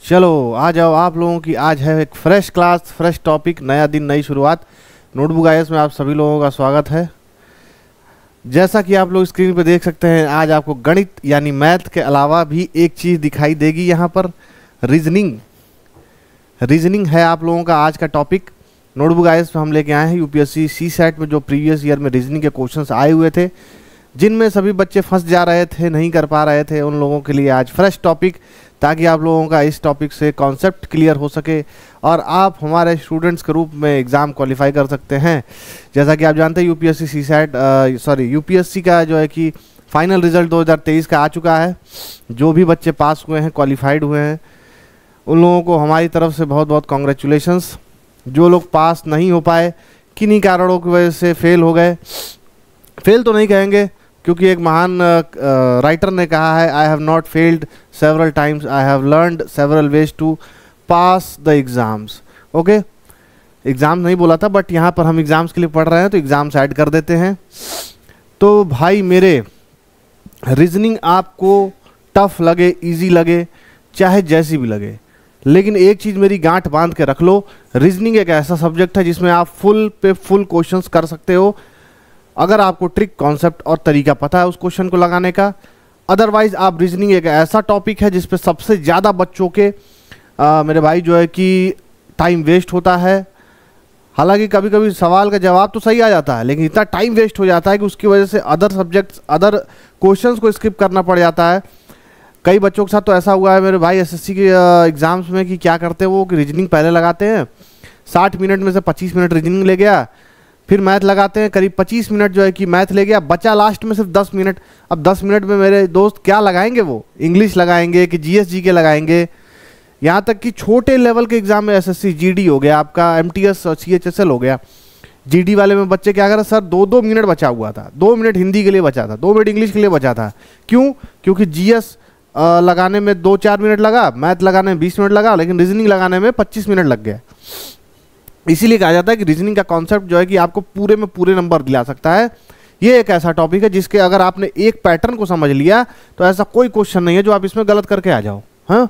चलो आ जाओ आप लोगों की। आज है एक फ्रेश क्लास, फ्रेश टॉपिक, नया दिन, नई शुरुआत। नोटबुक आईएएस में आप सभी लोगों का स्वागत है। जैसा कि आप लोग स्क्रीन पे देख सकते हैं, आज आपको गणित यानी मैथ के अलावा भी एक चीज़ दिखाई देगी यहाँ पर, रीजनिंग। रीजनिंग है आप लोगों का आज का टॉपिक। नोटबुक आईएएस में हम लेके आए हैं यूपीएससी सीसैट में जो प्रीवियस ईयर में रीजनिंग के क्वेश्चंस आए हुए थे, जिनमें सभी बच्चे फंस जा रहे थे, नहीं कर पा रहे थे, उन लोगों के लिए आज फ्रेश टॉपिक, ताकि आप लोगों का इस टॉपिक से कॉन्सेप्ट क्लियर हो सके और आप हमारे स्टूडेंट्स के रूप में एग्ज़ाम क्वालिफाई कर सकते हैं। जैसा कि आप जानते हैं यूपीएससी सीसैट यूपीएससी का जो है कि फाइनल रिजल्ट 2023 का आ चुका है। जो भी बच्चे पास हुए हैं, क्वालिफाइड हुए हैं, उन लोगों को हमारी तरफ से बहुत बहुत कॉन्ग्रेचुलेशंस। जो लोग पास नहीं हो पाए, किन्हीं कारणों की वजह से फेल हो गए, फेल तो नहीं कहेंगे क्योंकि एक महान राइटर ने कहा है, I have not failed several times, I have learned several ways to pass the exams. Okay, exam नहीं बोला था, बट यहाँ पर हम एग्ज़ाम्स के लिए पढ़ रहे हैं तो एग्ज़ाम्स ऐड कर देते हैं। तो भाई मेरे, रीजनिंग आपको टफ लगे, इजी लगे, चाहे जैसी भी लगे, लेकिन एक चीज़ मेरी गांठ बांध के रख लो, रीजनिंग एक ऐसा सब्जेक्ट है जिसमें आप फुल पे फुल क्वेश्चंस कर सकते हो, अगर आपको ट्रिक, कॉन्सेप्ट और तरीका पता है उस क्वेश्चन को लगाने का। अदरवाइज आप रीजनिंग एक ऐसा टॉपिक है जिस पे सबसे ज़्यादा बच्चों के मेरे भाई जो है कि टाइम वेस्ट होता है। हालांकि कभी कभी सवाल का जवाब तो सही आ जाता है, लेकिन इतना टाइम वेस्ट हो जाता है कि उसकी वजह से अदर सब्जेक्ट्स, अदर क्वेश्चंस को स्किप करना पड़ जाता है। कई बच्चों के साथ तो ऐसा हुआ है मेरे भाई एसएससी के एग्ज़ाम्स में कि क्या करते हैं वो, कि रीजनिंग पहले लगाते हैं, 60 मिनट में से 25 मिनट रीजनिंग ले गया, फिर मैथ लगाते हैं, करीब 25 मिनट जो है कि मैथ ले गया, बचा लास्ट में सिर्फ 10 मिनट। अब 10 मिनट में मेरे दोस्त क्या लगाएंगे, वो इंग्लिश लगाएंगे कि जीएस जीके लगाएंगे। यहाँ तक कि छोटे लेवल के एग्जाम में एसएससी जीडी हो गया, आपका एमटीएस और सीएचएसएल हो गया, जीडी वाले में बच्चे क्या करें, सर 2-2 मिनट बचा हुआ था, 2 मिनट हिंदी के लिए बचा था, 2 मिनट इंग्लिश के लिए बचा था। क्यों? क्योंकि जीएस लगाने में 2-4 मिनट लगा, मैथ लगाने में 20 मिनट लगा, लेकिन रीजनिंग लगाने में 25 मिनट लग गया। इसीलिए कहा जाता है कि रीजनिंग का कॉन्सेप्ट जो है कि आपको पूरे में पूरे नंबर दिला सकता है। ये एक ऐसा टॉपिक है जिसके अगर आपने एक पैटर्न को समझ लिया तो ऐसा कोई क्वेश्चन नहीं है जो आप इसमें गलत करके आ जाओ। हाँ,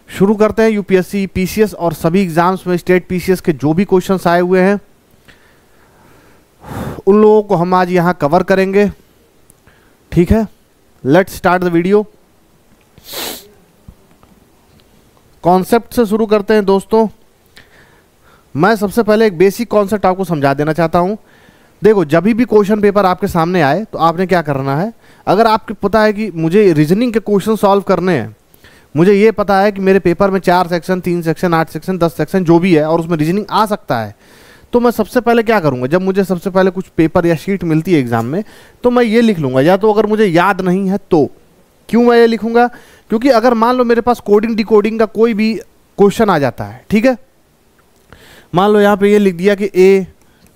शुरू करते हैं। यूपीएससी, पीसीएस और सभी एग्जाम्स में स्टेट पीसीएस के जो भी क्वेश्चंस आए हुए हैं उन लोगों को हम आज यहाँ कवर करेंगे। ठीक है, let's start the video. Concept से शुरू करते हैं दोस्तों। मैं सबसे पहले एक बेसिक कॉन्सेप्ट आपको समझा देना चाहता हूं। देखो, जब भी क्वेश्चन पेपर आपके सामने आए तो आपने क्या करना है, अगर आपको पता है कि मुझे रीजनिंग के क्वेश्चन सॉल्व करने हैं, मुझे ये पता है कि मेरे पेपर में 4 सेक्शन, 3 सेक्शन, 8 सेक्शन, 10 सेक्शन जो भी है और उसमें रीजनिंग आ सकता है, तो मैं सबसे पहले क्या करूँगा, जब मुझे सबसे पहले कुछ पेपर या शीट मिलती है एग्जाम में, तो मैं ये लिख लूँगा, या तो अगर मुझे याद नहीं है तो। क्यों मैं ये लिखूँगा? क्योंकि अगर मान लो मेरे पास कोडिंग डिकोडिंग का कोई भी क्वेश्चन आ जाता है, ठीक है, मान लो यहाँ पे ये लिख दिया कि ए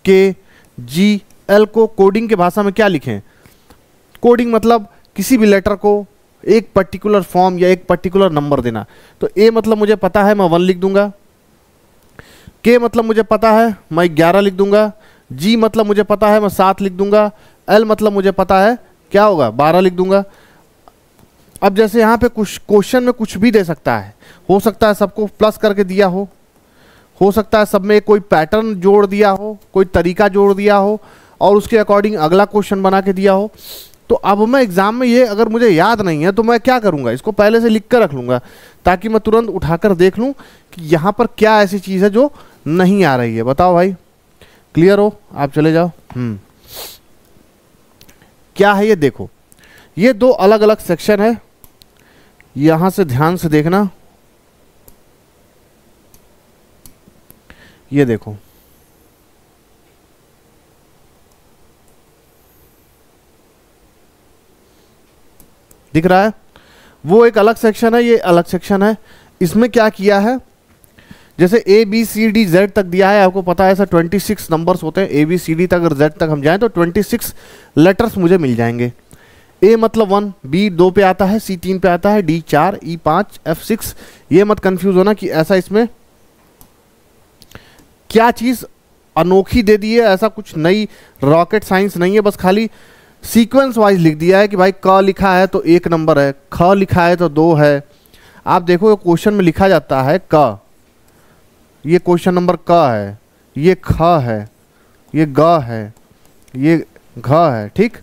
के जी एल को कोडिंग के भाषा में क्या लिखें। कोडिंग मतलब किसी भी लेटर को एक पर्टिकुलर फॉर्म या एक पर्टिकुलर नंबर देना। तो ए मतलब मुझे पता है, मैं 1 लिख दूंगा। के मतलब मुझे पता है, मैं 11 लिख दूंगा। जी मतलब मुझे पता है, मैं 7 लिख दूंगा। एल मतलब मुझे पता है, क्या होगा, 12 लिख दूंगा। अब जैसे यहाँ पे कुछ क्वेश्चन में कुछ भी दे सकता है, हो सकता है सबको प्लस करके दिया हो सकता है सब में कोई पैटर्न जोड़ दिया हो, कोई तरीका जोड़ दिया हो और उसके अकॉर्डिंग अगला क्वेश्चन बना के दिया हो। तो अब मैं एग्जाम में ये अगर मुझे याद नहीं है तो मैं क्या करूँगा, इसको पहले से लिख कर रख लूँगा ताकि मैं तुरंत उठाकर देख लूँ कि यहाँ पर क्या ऐसी चीज़ है जो नहीं आ रही है। बताओ भाई, क्लियर हो? आप चले जाओ। क्या है ये? देखो, ये 2 अलग अलग सेक्शन है, यहाँ से ध्यान से देखना। ये देखो, दिख रहा है? वो एक अलग सेक्शन है, ये अलग सेक्शन है। इसमें क्या किया है, जैसे A B C D Z तक दिया है, आपको पता है ऐसा 26 नंबर्स होते हैं। ए बी सी डी तक अगर जेड तक हम जाएं तो 26 लेटर्स मुझे मिल जाएंगे। ए मतलब 1, बी 2 पे आता है, सी 3 पे आता है, डी 4, ई 5, एफ 6। ये मत कंफ्यूज होना कि ऐसा इसमें क्या चीज़ अनोखी दे दी है, ऐसा कुछ नई रॉकेट साइंस नहीं है, बस खाली सीक्वेंस वाइज लिख दिया है कि भाई क लिखा है तो 1 नंबर है, ख लिखा है तो 2 है, आप देखो क्वेश्चन में लिखा जाता है क, ये क्वेश्चन नंबर क है, ये ख है, ये ग है, ये घ है, ठीक।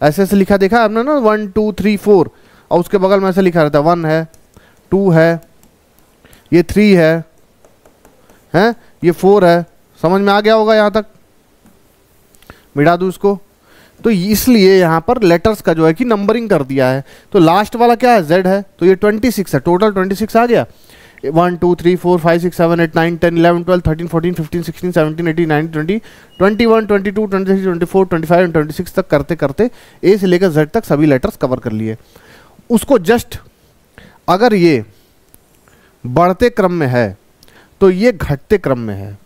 ऐसे ऐसे लिखा देखा आपने ना, 1 2 3 4, और उसके बगल में ऐसे लिखा रहता है 1 है, 2 है, ये 3 है, ये 4 है। समझ में आ गया होगा यहाँ तक, मिटा दूँ इसको। तो इसलिए यहाँ पर लेटर्स का जो है कि नंबरिंग कर दिया है। तो लास्ट वाला क्या है, Z है, तो ये 26 है, टोटल 26 आ गया। 1 2 3 4 5 6 7 8 9 10 11 12 13 14 15 16 17 18 19 20 21 22 23 24 25 एंड 26 तक करते करते ए से लेकर Z तक सभी लेटर्स कवर कर लिए। उसको जस्ट अगर ये बढ़ते क्रम में है तो ये घटते क्रम में है,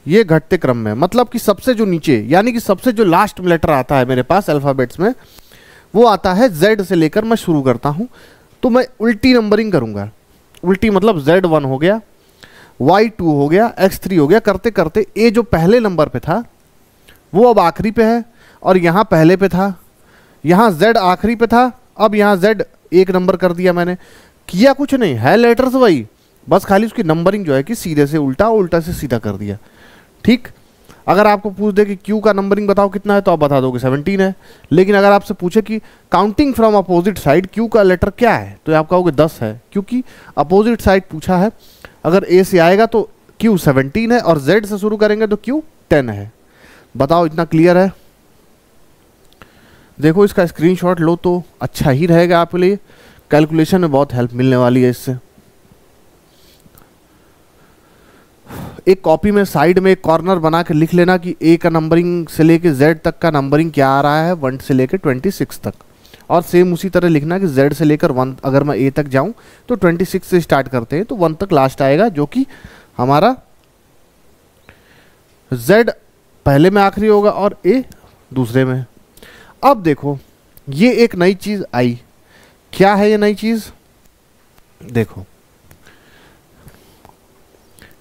ये घटते क्रम में, मतलब कि सबसे जो नीचे यानी कि सबसे जो लास्ट में लेटर आता है मेरे पास अल्फ़ाबेट्स में वो आता है Z से लेकर मैं शुरू करता हूँ। तो मैं उल्टी नंबरिंग करूँगा, उल्टी मतलब Z1 हो गया, Y2 हो गया, X3 हो गया, करते करते ए जो पहले नंबर पे था वो अब आखिरी पे है, और यहाँ पहले पे था, यहाँ Z आखिरी पे था, अब यहाँ Z एक नंबर कर दिया मैंने। किया कुछ नहीं है, लेटर्स वही, बस खाली उसकी नंबरिंग जो है कि सीधे से उल्टा, उल्टा से सीधा कर दिया, ठीक। अगर आपको पूछ दे कि Q का नंबरिंग बताओ कितना है तो आप बता दोगे 17 है, लेकिन अगर आपसे पूछे कि counting from opposite side Q का लेटर क्या है तो आप कहोगे 10 है, क्योंकि अपोजिट साइड पूछा है। अगर A से आएगा तो Q 17 है और Z से शुरू करेंगे तो Q 10 है। बताओ इतना क्लियर है? देखो इसका स्क्रीनशॉट लो तो अच्छा ही रहेगा आपके लिए, कैलकुलेशन में बहुत हेल्प मिलने वाली है इससे। एक कॉपी में साइड में एक कॉर्नर बना के लिख लेना कि ए का नंबरिंग से लेके Z तक का नंबरिंग क्या आ रहा है, 1 से लेके 26 तक। और सेम उसी तरह लिखना कि Z से लेकर 1, अगर मैं A तक जाऊं तो 26 से स्टार्ट करते हैं तो 1 तक लास्ट आएगा, जो कि हमारा Z पहले में आखिरी होगा और A दूसरे में। अब देखो ये एक नई चीज़ आई, क्या है ये नई चीज़? देखो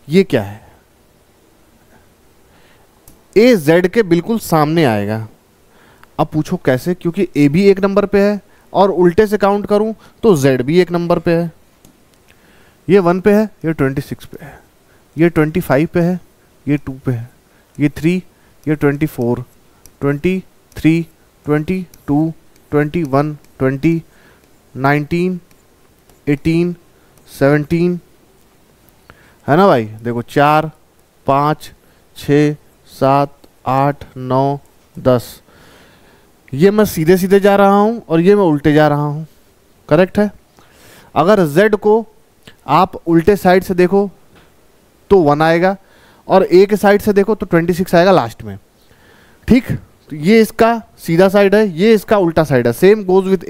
ये क्या है, ए Z के बिल्कुल सामने आएगा। अब पूछो कैसे, क्योंकि ए भी एक नंबर पे है और उल्टे से काउंट करूं तो Z भी एक नंबर पे है। ये 1 पे है, ये 26 पे है, ये 25 पे है, ये 2 पे है, ये 3, ये 24, 23, 22, 21, 20, 19, 18, 17 है ना भाई। देखो 4, 5, 6, 7, 8, 9, 10, ये मैं सीधे सीधे जा रहा हूँ और ये मैं उल्टे जा रहा हूँ, करेक्ट है। अगर Z को आप उल्टे साइड से देखो तो 1 आएगा और A के साइड से देखो तो 26 आएगा लास्ट में, ठीक। तो ये इसका सीधा साइड है, ये इसका उल्टा साइड है, सेम गोज विद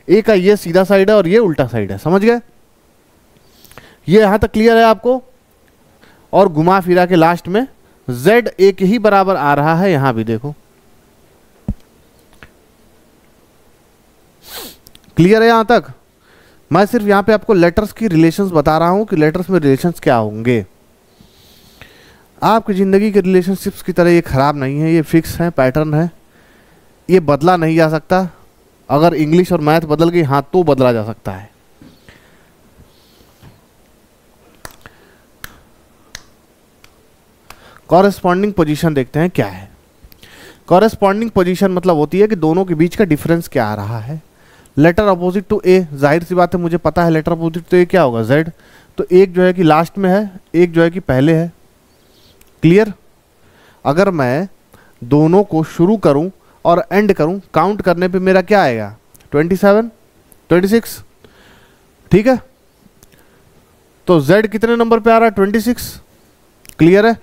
A का ये सीधा साइड है और ये उल्टा साइड है, समझ गए? ये यहाँ तक क्लियर है आपको? और घुमा फिरा के लास्ट में Z A के ही बराबर आ रहा है, यहां भी देखो क्लियर है यहां तक? मैं सिर्फ यहां पे आपको लेटर्स की रिलेशंस बता रहा हूं कि लेटर्स में रिलेशंस क्या होंगे। आपकी जिंदगी के रिलेशनशिप्स की तरह ये खराब नहीं है, ये फिक्स है, पैटर्न है, ये बदला नहीं जा सकता। अगर इंग्लिश और मैथ बदल गई हाँ तो बदला जा सकता है। कॉरेस्पॉन्डिंग पोजीशन देखते हैं क्या है। कॉरेस्पॉन्डिंग पोजीशन मतलब होती है कि दोनों के बीच का डिफरेंस क्या आ रहा है। लेटर अपोजिट टू ए, जाहिर सी बात है मुझे पता है लेटर अपोजिट टू ए क्या होगा, Z। तो एक जो है कि लास्ट में है, एक जो है कि पहले है, क्लियर। अगर मैं दोनों को शुरू करूं और एंड करूं, काउंट करने पे मेरा क्या आएगा, 27, 26, ठीक है। तो Z कितने नंबर पे आ रहा है, 26, क्लियर है।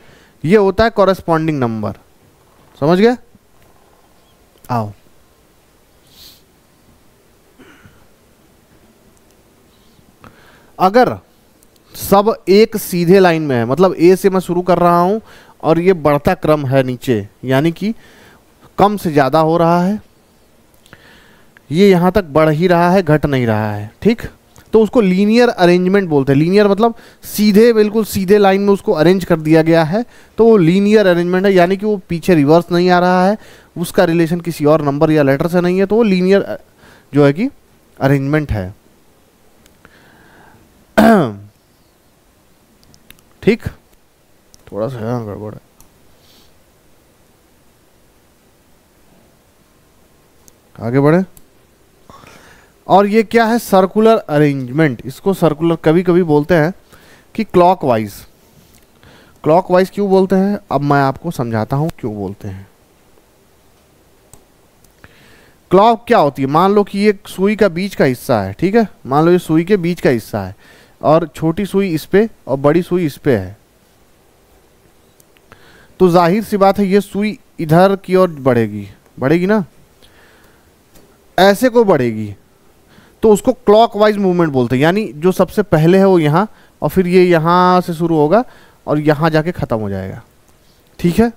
ये होता है कॉरेस्पॉन्डिंग नंबर, समझ गए? आओ अगर सब एक सीधे लाइन में है, मतलब A से मैं शुरू कर रहा हूं और ये बढ़ता क्रम है नीचे, यानी कि कम से ज़्यादा हो रहा है, ये यहाँ तक बढ़ ही रहा है, घट नहीं रहा है, ठीक। तो उसको लीनियर अरेंजमेंट बोलते हैं। लीनियर मतलब सीधे, बिल्कुल सीधे लाइन में उसको अरेंज कर दिया गया है, तो वो लीनियर अरेंजमेंट है, यानी कि वो पीछे रिवर्स नहीं आ रहा है, उसका रिलेशन किसी और नंबर या लेटर से नहीं है, तो वो लीनियर जो है कि अरेंजमेंट है। ठीक, थोड़ा सा यहाँ गड़बड़ है। आगे बढ़े। और ये क्या है? Circular arrangement. इसको सर्कुलर कभी कभी बोलते हैं कि क्लॉकवाइज। क्लॉकवाइज क्यों बोलते हैं, अब मैं आपको समझाता हूं क्यों बोलते हैं। क्लॉक क्या होती है? मान लो कि ये सुई का बीच का हिस्सा है, ठीक है, मान लो ये सुई के बीच का हिस्सा है और छोटी सुई इस पे और बड़ी सुई इस पे है, तो जाहिर सी बात है ये सुई इधर की ओर बढ़ेगी, बढ़ेगी ना, ऐसे को बढ़ेगी, तो उसको क्लॉकवाइज मूवमेंट बोलते हैं। यानी जो सबसे पहले है वो यहाँ, और फिर ये यहाँ से शुरू होगा और यहाँ जाके ख़त्म हो जाएगा, ठीक है।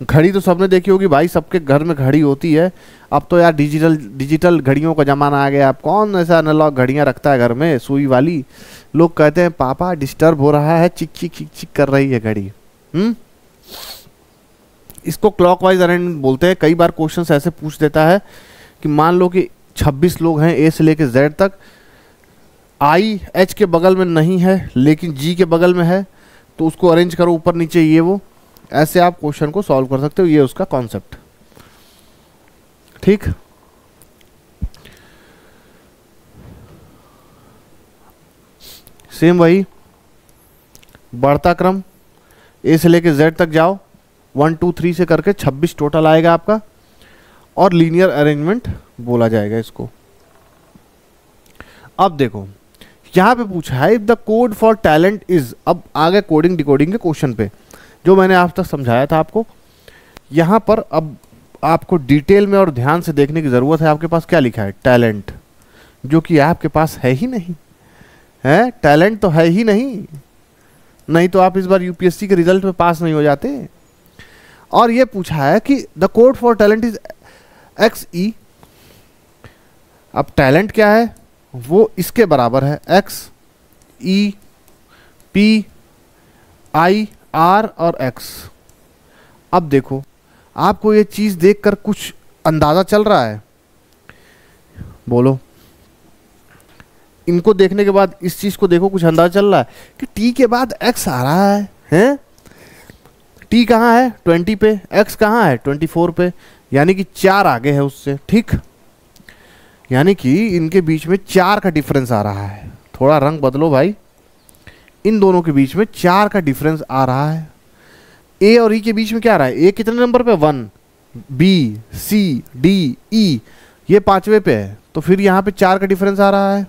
घड़ी तो सबने देखी होगी भाई, सबके घर में घड़ी होती है। अब तो यार डिजिटल घड़ियों का ज़माना आ गया। अब कौन ऐसा एनालॉग घड़ियाँ रखता है घर में सुई वाली? लोग कहते हैं पापा डिस्टर्ब हो रहा है, चिक चिक चिक चिक कर रही है घड़ी। इसको क्लॉकवाइज अरेंजमेंट बोलते हैं। कई बार क्वेश्चन ऐसे पूछ देता है कि मान लो कि 26 लोग हैं ए से लेके जेड तक, आई एच के बगल में नहीं है लेकिन जी के बगल में है, तो उसको अरेंज करो ऊपर नीचे ये वो। ऐसे आप क्वेश्चन को सॉल्व कर सकते हो, ये उसका कॉन्सेप्ट, ठीक। सेम वही बढ़ता क्रम, ए से लेके जेड तक जाओ, 1 2 3 से करके 26 टोटल आएगा आपका, और लीनियर अरेंजमेंट बोला जाएगा इसको। अब देखो यहां पे पूछा है if the code for talent is, अब आगे कोडिंग डिकोडिंग के क्वेश्चन पे जो मैंने आज तक समझाया था आपको, यहां पर अब आपको डिटेल में और ध्यान से देखने की जरूरत है। आपके पास क्या लिखा है? टैलेंट, जो कि आपके पास है ही नहीं है। टैलेंट तो है ही नहीं, नहीं तो आप इस बार यूपीएससी के रिजल्ट में पास नहीं हो जाते। और ये पूछा है कि the code for talent is XE। अब टैलेंट क्या है? वो इसके बराबर है XE P I R और X। अब देखो आपको ये चीज देखकर कुछ अंदाजा चल रहा है? बोलो। इनको देखने के बाद इस चीज को देखो, कुछ अंदाजा चल रहा है कि T के बाद X आ रहा है, हैं? T कहाँ है? 20 पे। X कहाँ है? 24 पे। यानी कि 4 आगे है उससे, ठीक। यानी कि इनके बीच में 4 का डिफरेंस आ रहा है। थोड़ा रंग बदलो भाई, इन दोनों के बीच में 4 का डिफरेंस आ रहा है। ए और ई के बीच में क्या आ रहा है? ए कितने नंबर पे? 1, बी सी डी ई ये 5वें पे है, तो फिर यहाँ पे 4 का डिफरेंस आ रहा है।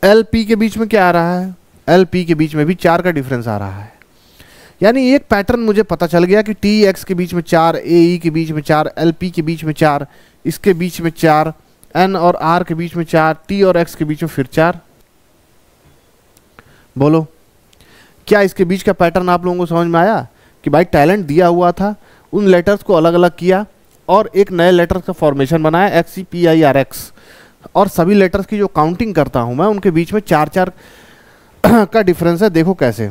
एल पी के बीच में क्या आ रहा है? एल पी के बीच में भी 4 का डिफरेंस आ रहा है। यानी एक पैटर्न मुझे पता चल गया कि टी एक्स के बीच में 4, ए ई के बीच में 4, एल पी के बीच में 4, इसके बीच में 4, एन और आर के बीच में 4, टी और एक्स के बीच में फिर 4। बोलो क्या इसके बीच का पैटर्न आप लोगों को समझ में आया? कि भाई टैलेंट दिया हुआ था, उन लेटर्स को अलग अलग किया और एक नए लेटर्स का फॉर्मेशन बनाया XCPIRX, और सभी लेटर्स की जो काउंटिंग करता हूं मैं उनके बीच में 4-4 का डिफरेंस है। देखो कैसे।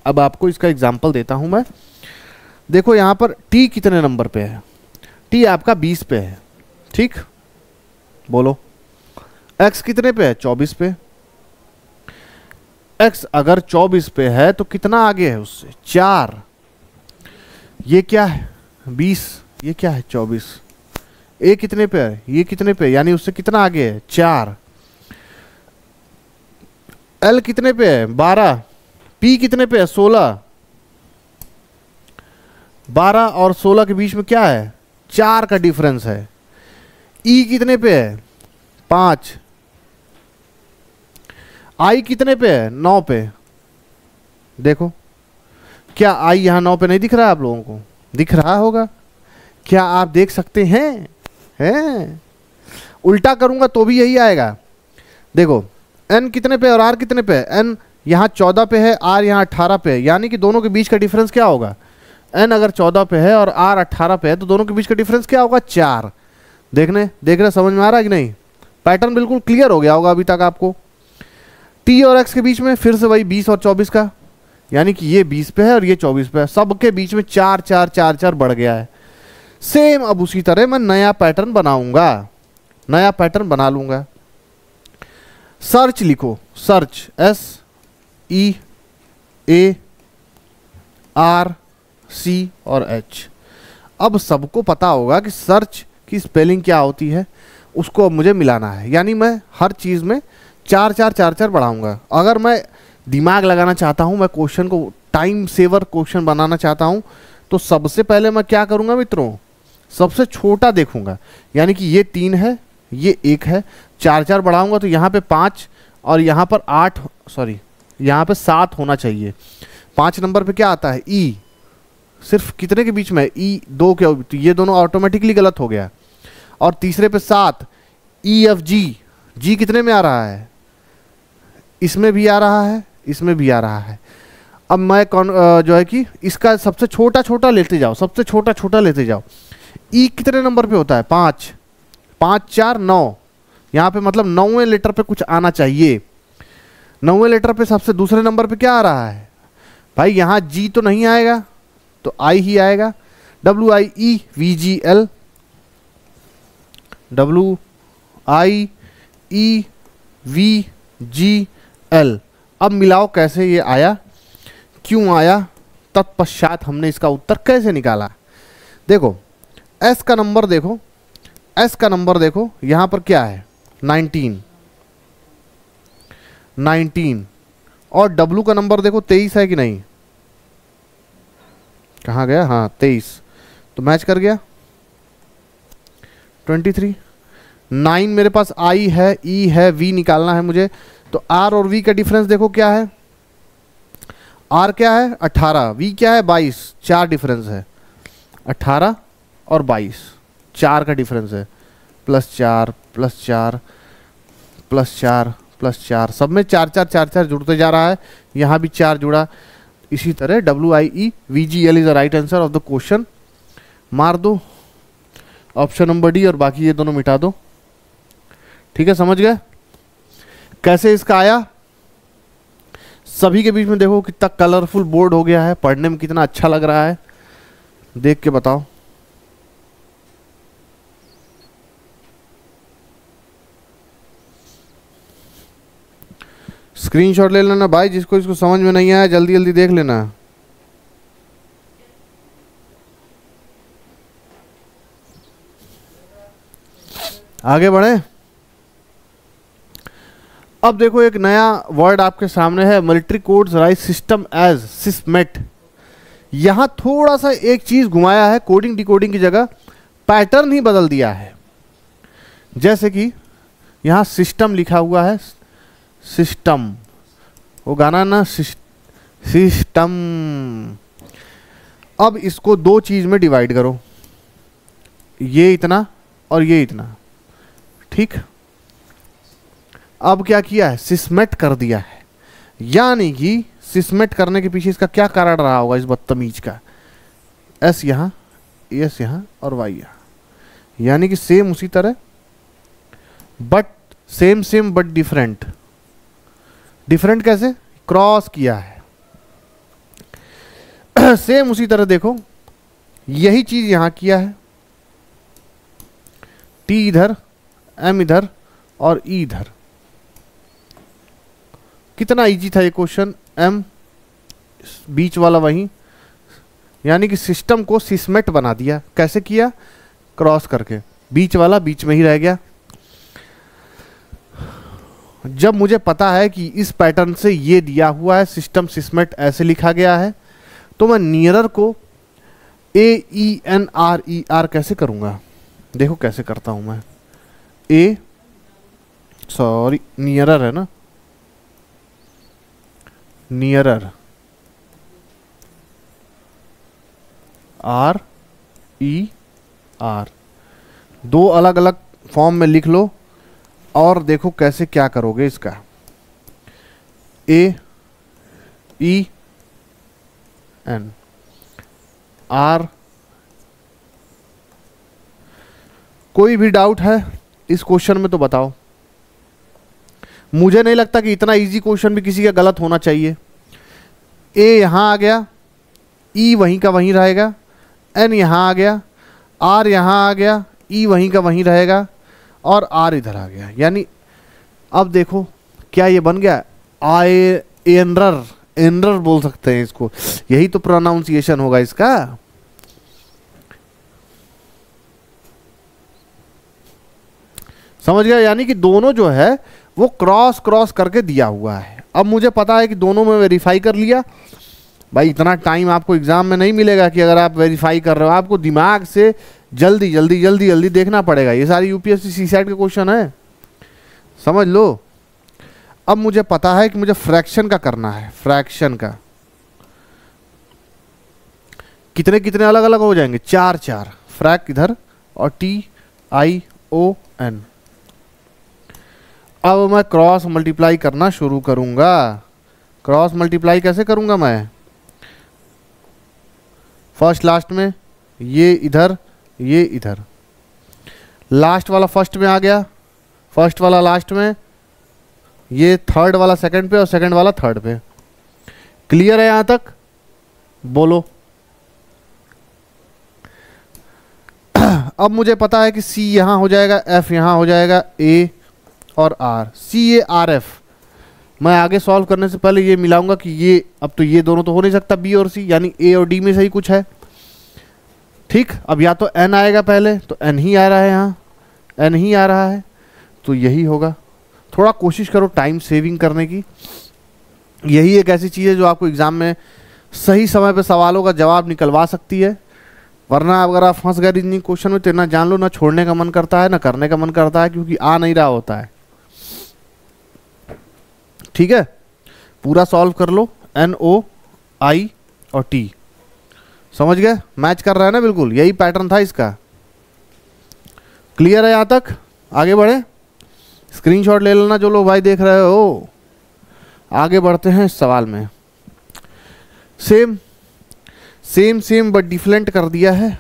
अब आपको इसका एग्जांपल देता हूं मैं। देखो यहां पर टी कितने नंबर पे है? टी आपका 20 पे है, ठीक। बोलो एक्स कितने पे है? 24 पे। एक्स अगर 24 पे है तो कितना आगे है उससे? 4। ये क्या है? 20। ये क्या है? 24। ए कितने पे है? ये कितने पे? यानी उससे कितना आगे है? 4। एल कितने पे है? 12। पी कितने पे है? 16। 12 और 16 के बीच में क्या है? 4 का डिफरेंस है। ई कितने पे है? 5। आई कितने पे है? 9 पे। देखो क्या आई यहां 9 पे नहीं दिख रहा है आप लोगों को? दिख रहा होगा। क्या आप देख सकते हैं? हैं? उल्टा करूंगा तो भी यही आएगा। देखो एन कितने पे और आर कितने पे है? एन यहां 14 पे है, आर यहां 18 पे है, यानी कि दोनों के बीच का डिफरेंस क्या होगा? एन अगर 14 पे है और आर 18 पे है तो दोनों के बीच का डिफरेंस क्या होगा? 4। देख रहे समझ में आ रहा है कि नहीं? पैटर्न बिल्कुल क्लियर हो गया होगा अभी तक आपको। टी और एक्स के बीच में फिर से वही 20 और 24 का, यानी कि ये 20 पे है और ये 24 पे है, सबके बीच में 4 4 4 4 बढ़ गया है। सेम अब उसी तरह मैं नया पैटर्न बनाऊंगा, नया पैटर्न बना लूंगा। सर्च लिखो, सर्च SEARC और H। अब सबको पता होगा कि सर्च की स्पेलिंग क्या होती है, उसको अब मुझे मिलाना है। यानी मैं हर चीज़ में 4 बढ़ाऊंगा। अगर मैं दिमाग लगाना चाहता हूं, मैं क्वेश्चन को टाइम सेवर क्वेश्चन बनाना चाहता हूं, तो सबसे पहले मैं क्या करूंगा मित्रों, सबसे छोटा देखूंगा। यानी कि ये 3 है, ये 1 है, 4 बढ़ाऊंगा तो यहाँ पे 5 और यहाँ पर 8, सॉरी यहाँ पे 7 होना चाहिए। 5 नंबर पे क्या आता है, ई, सिर्फ कितने के बीच में, ई 2 के, तो ये दोनों ऑटोमेटिकली गलत हो गया। और तीसरे पे 7, EFG, जी कितने में आ रहा है, इसमें भी आ रहा है, इसमें भी आ रहा है। अब मैं जो है कि इसका सबसे छोटा लेते जाओ, सबसे छोटा लेते जाओ। ई कितने नंबर पे होता है, 5, 5 4 9, यहाँ पे मतलब 9वें लेटर पे कुछ आना चाहिए। 9वें लेटर पे सबसे दूसरे नंबर पे क्या आ रहा है भाई, यहाँ जी तो नहीं आएगा, तो आई ही आएगा। WIEVGL, WIEVGL। अब मिलाओ कैसे ये आया, क्यों आया, तत्पश्चात हमने इसका उत्तर कैसे निकाला। देखो एस का नंबर देखो, एस का नंबर देखो, यहां पर क्या है 19, और डब्लू का नंबर देखो 23 है कि नहीं, कहाँ गया, हाँ 23, तो मैच कर गया। 23, 9 मेरे पास आई है, ई है, वी निकालना है मुझे, तो आर और वी का डिफरेंस देखो क्या है, आर क्या है 18, वी क्या है 22, 4 डिफरेंस है, 18 और 22, 4 का डिफरेंस है, +4 +4 +4 +4, सब में 4 जुड़ते जा रहा है, यहाँ भी 4 जुड़ा। इसी तरह WIEVGL is the right answer of the question. मार दो ऑप्शन नंबर डी और बाकी ये दोनों मिटा दो। ठीक है, समझ गए कैसे इसका आया। सभी के बीच में देखो कितना कलरफुल बोर्ड हो गया है, पढ़ने में कितना अच्छा लग रहा है, देख के बताओ। स्क्रीनशॉट ले लेना भाई, जिसको इसको समझ में नहीं आया जल्दी जल्दी देख लेना। आगे बढ़े। अब देखो एक नया वर्ड आपके सामने है, military codes right system as सिस्मेट। यहां थोड़ा सा एक चीज घुमाया है, कोडिंग डिकोडिंग की जगह पैटर्न ही बदल दिया है। जैसे कि यहां सिस्टम लिखा हुआ है, सिस्टम, वो गाना ना सिस्टम। अब इसको 2 चीज में डिवाइड करो, ये इतना और ये इतना, ठीक। अब क्या किया है, सिस्मेट कर दिया है। यानी कि सिस्मेट करने के पीछे इसका क्या कारण रहा होगा इस बदतमीज का, एस यहाँ, एस यहाँ और वाई यहाँ, यानी कि सेम उसी तरह but same but different. Different कैसे, क्रॉस किया है। सेम उसी तरह देखो, यही चीज यहां किया है, टी इधर, एम इधर और ई इधर। कितना इजी था ये क्वेश्चन, एम बीच वाला वहीं, यानी कि सिस्टम को सिस्मेट बना दिया। कैसे किया, क्रॉस करके, बीच वाला बीच में ही रह गया। जब मुझे पता है कि इस पैटर्न से ये दिया हुआ है, सिस्टम सिस्मेट ऐसे लिखा गया है, तो मैं नियरर को AENRER कैसे करूंगा। देखो कैसे करता हूं मैं, नियरर है ना, नियरर RER, 2 अलग अलग फॉर्म में लिख लो और देखो कैसे क्या करोगे इसका। AEN R। कोई भी डाउट है इस क्वेश्चन में तो बताओ। मुझे नहीं लगता कि इतना इजी क्वेश्चन भी किसी का गलत होना चाहिए। ए यहां आ गया, ई वहीं का वहीं रहेगा, एन यहां आ गया, आर यहां आ गया, ई वहीं का वहीं रहेगा और आर इधर आ गया। यानी अब देखो क्या ये बन गया? आई एनरर, एनरर बोल सकते हैं इसको, यही तो प्रोनाउंसिएशन होगा इसका। समझ गया? यानी कि दोनों जो है वो क्रॉस क्रॉस करके दिया हुआ है। अब मुझे पता है कि दोनों में वेरीफाई कर लिया। भाई इतना टाइम आपको एग्जाम में नहीं मिलेगा कि अगर आप वेरीफाई कर रहे हो, आपको दिमाग से जल्दी जल्दी जल्दी जल्दी देखना पड़ेगा। ये सारी यूपीएससी सीसैट के क्वेश्चन है, समझ लो। अब मुझे पता है कि मुझे फ्रैक्शन का करना है। फ्रैक्शन का कितने कितने अलग अलग हो जाएंगे? 4 4 फ्रैक इधर और TION। अब मैं क्रॉस मल्टीप्लाई करना शुरू करूंगा। क्रॉस मल्टीप्लाई कैसे करूंगा मैं? फर्स्ट लास्ट में, ये इधर ये इधर, लास्ट वाला फर्स्ट में आ गया, फर्स्ट वाला लास्ट में, ये थर्ड वाला सेकंड पे और सेकंड वाला थर्ड पे। क्लियर है यहां तक? बोलो। अब मुझे पता है कि C यहां हो जाएगा, F यहां हो जाएगा, A और R, CARF। मैं आगे सॉल्व करने से पहले ये मिलाऊंगा कि ये, अब तो ये दोनों तो हो नहीं सकता B और C, यानी A और D में से ही कुछ है। ठीक, अब या तो N आएगा पहले, तो N ही आ रहा है, यहाँ N ही आ रहा है, तो यही होगा। थोड़ा कोशिश करो टाइम सेविंग करने की। यही एक ऐसी चीज़ है जो आपको एग्जाम में सही समय पे सवालों का जवाब निकलवा सकती है। वरना अगर आप फंस गए रीजनिंग क्वेश्चन में तो ना जान लो, ना छोड़ने का मन करता है ना करने का मन करता है, क्योंकि आ नहीं रहा होता है। ठीक है, पूरा सॉल्व कर लो। NO I और T, समझ गए? मैच कर रहा है ना बिल्कुल, यही पैटर्न था इसका। क्लियर है यहां तक? आगे बढ़े, स्क्रीनशॉट ले लेना जो लोग भाई देख रहे हो। आगे बढ़ते हैं इस सवाल में। Same same same but different कर दिया है।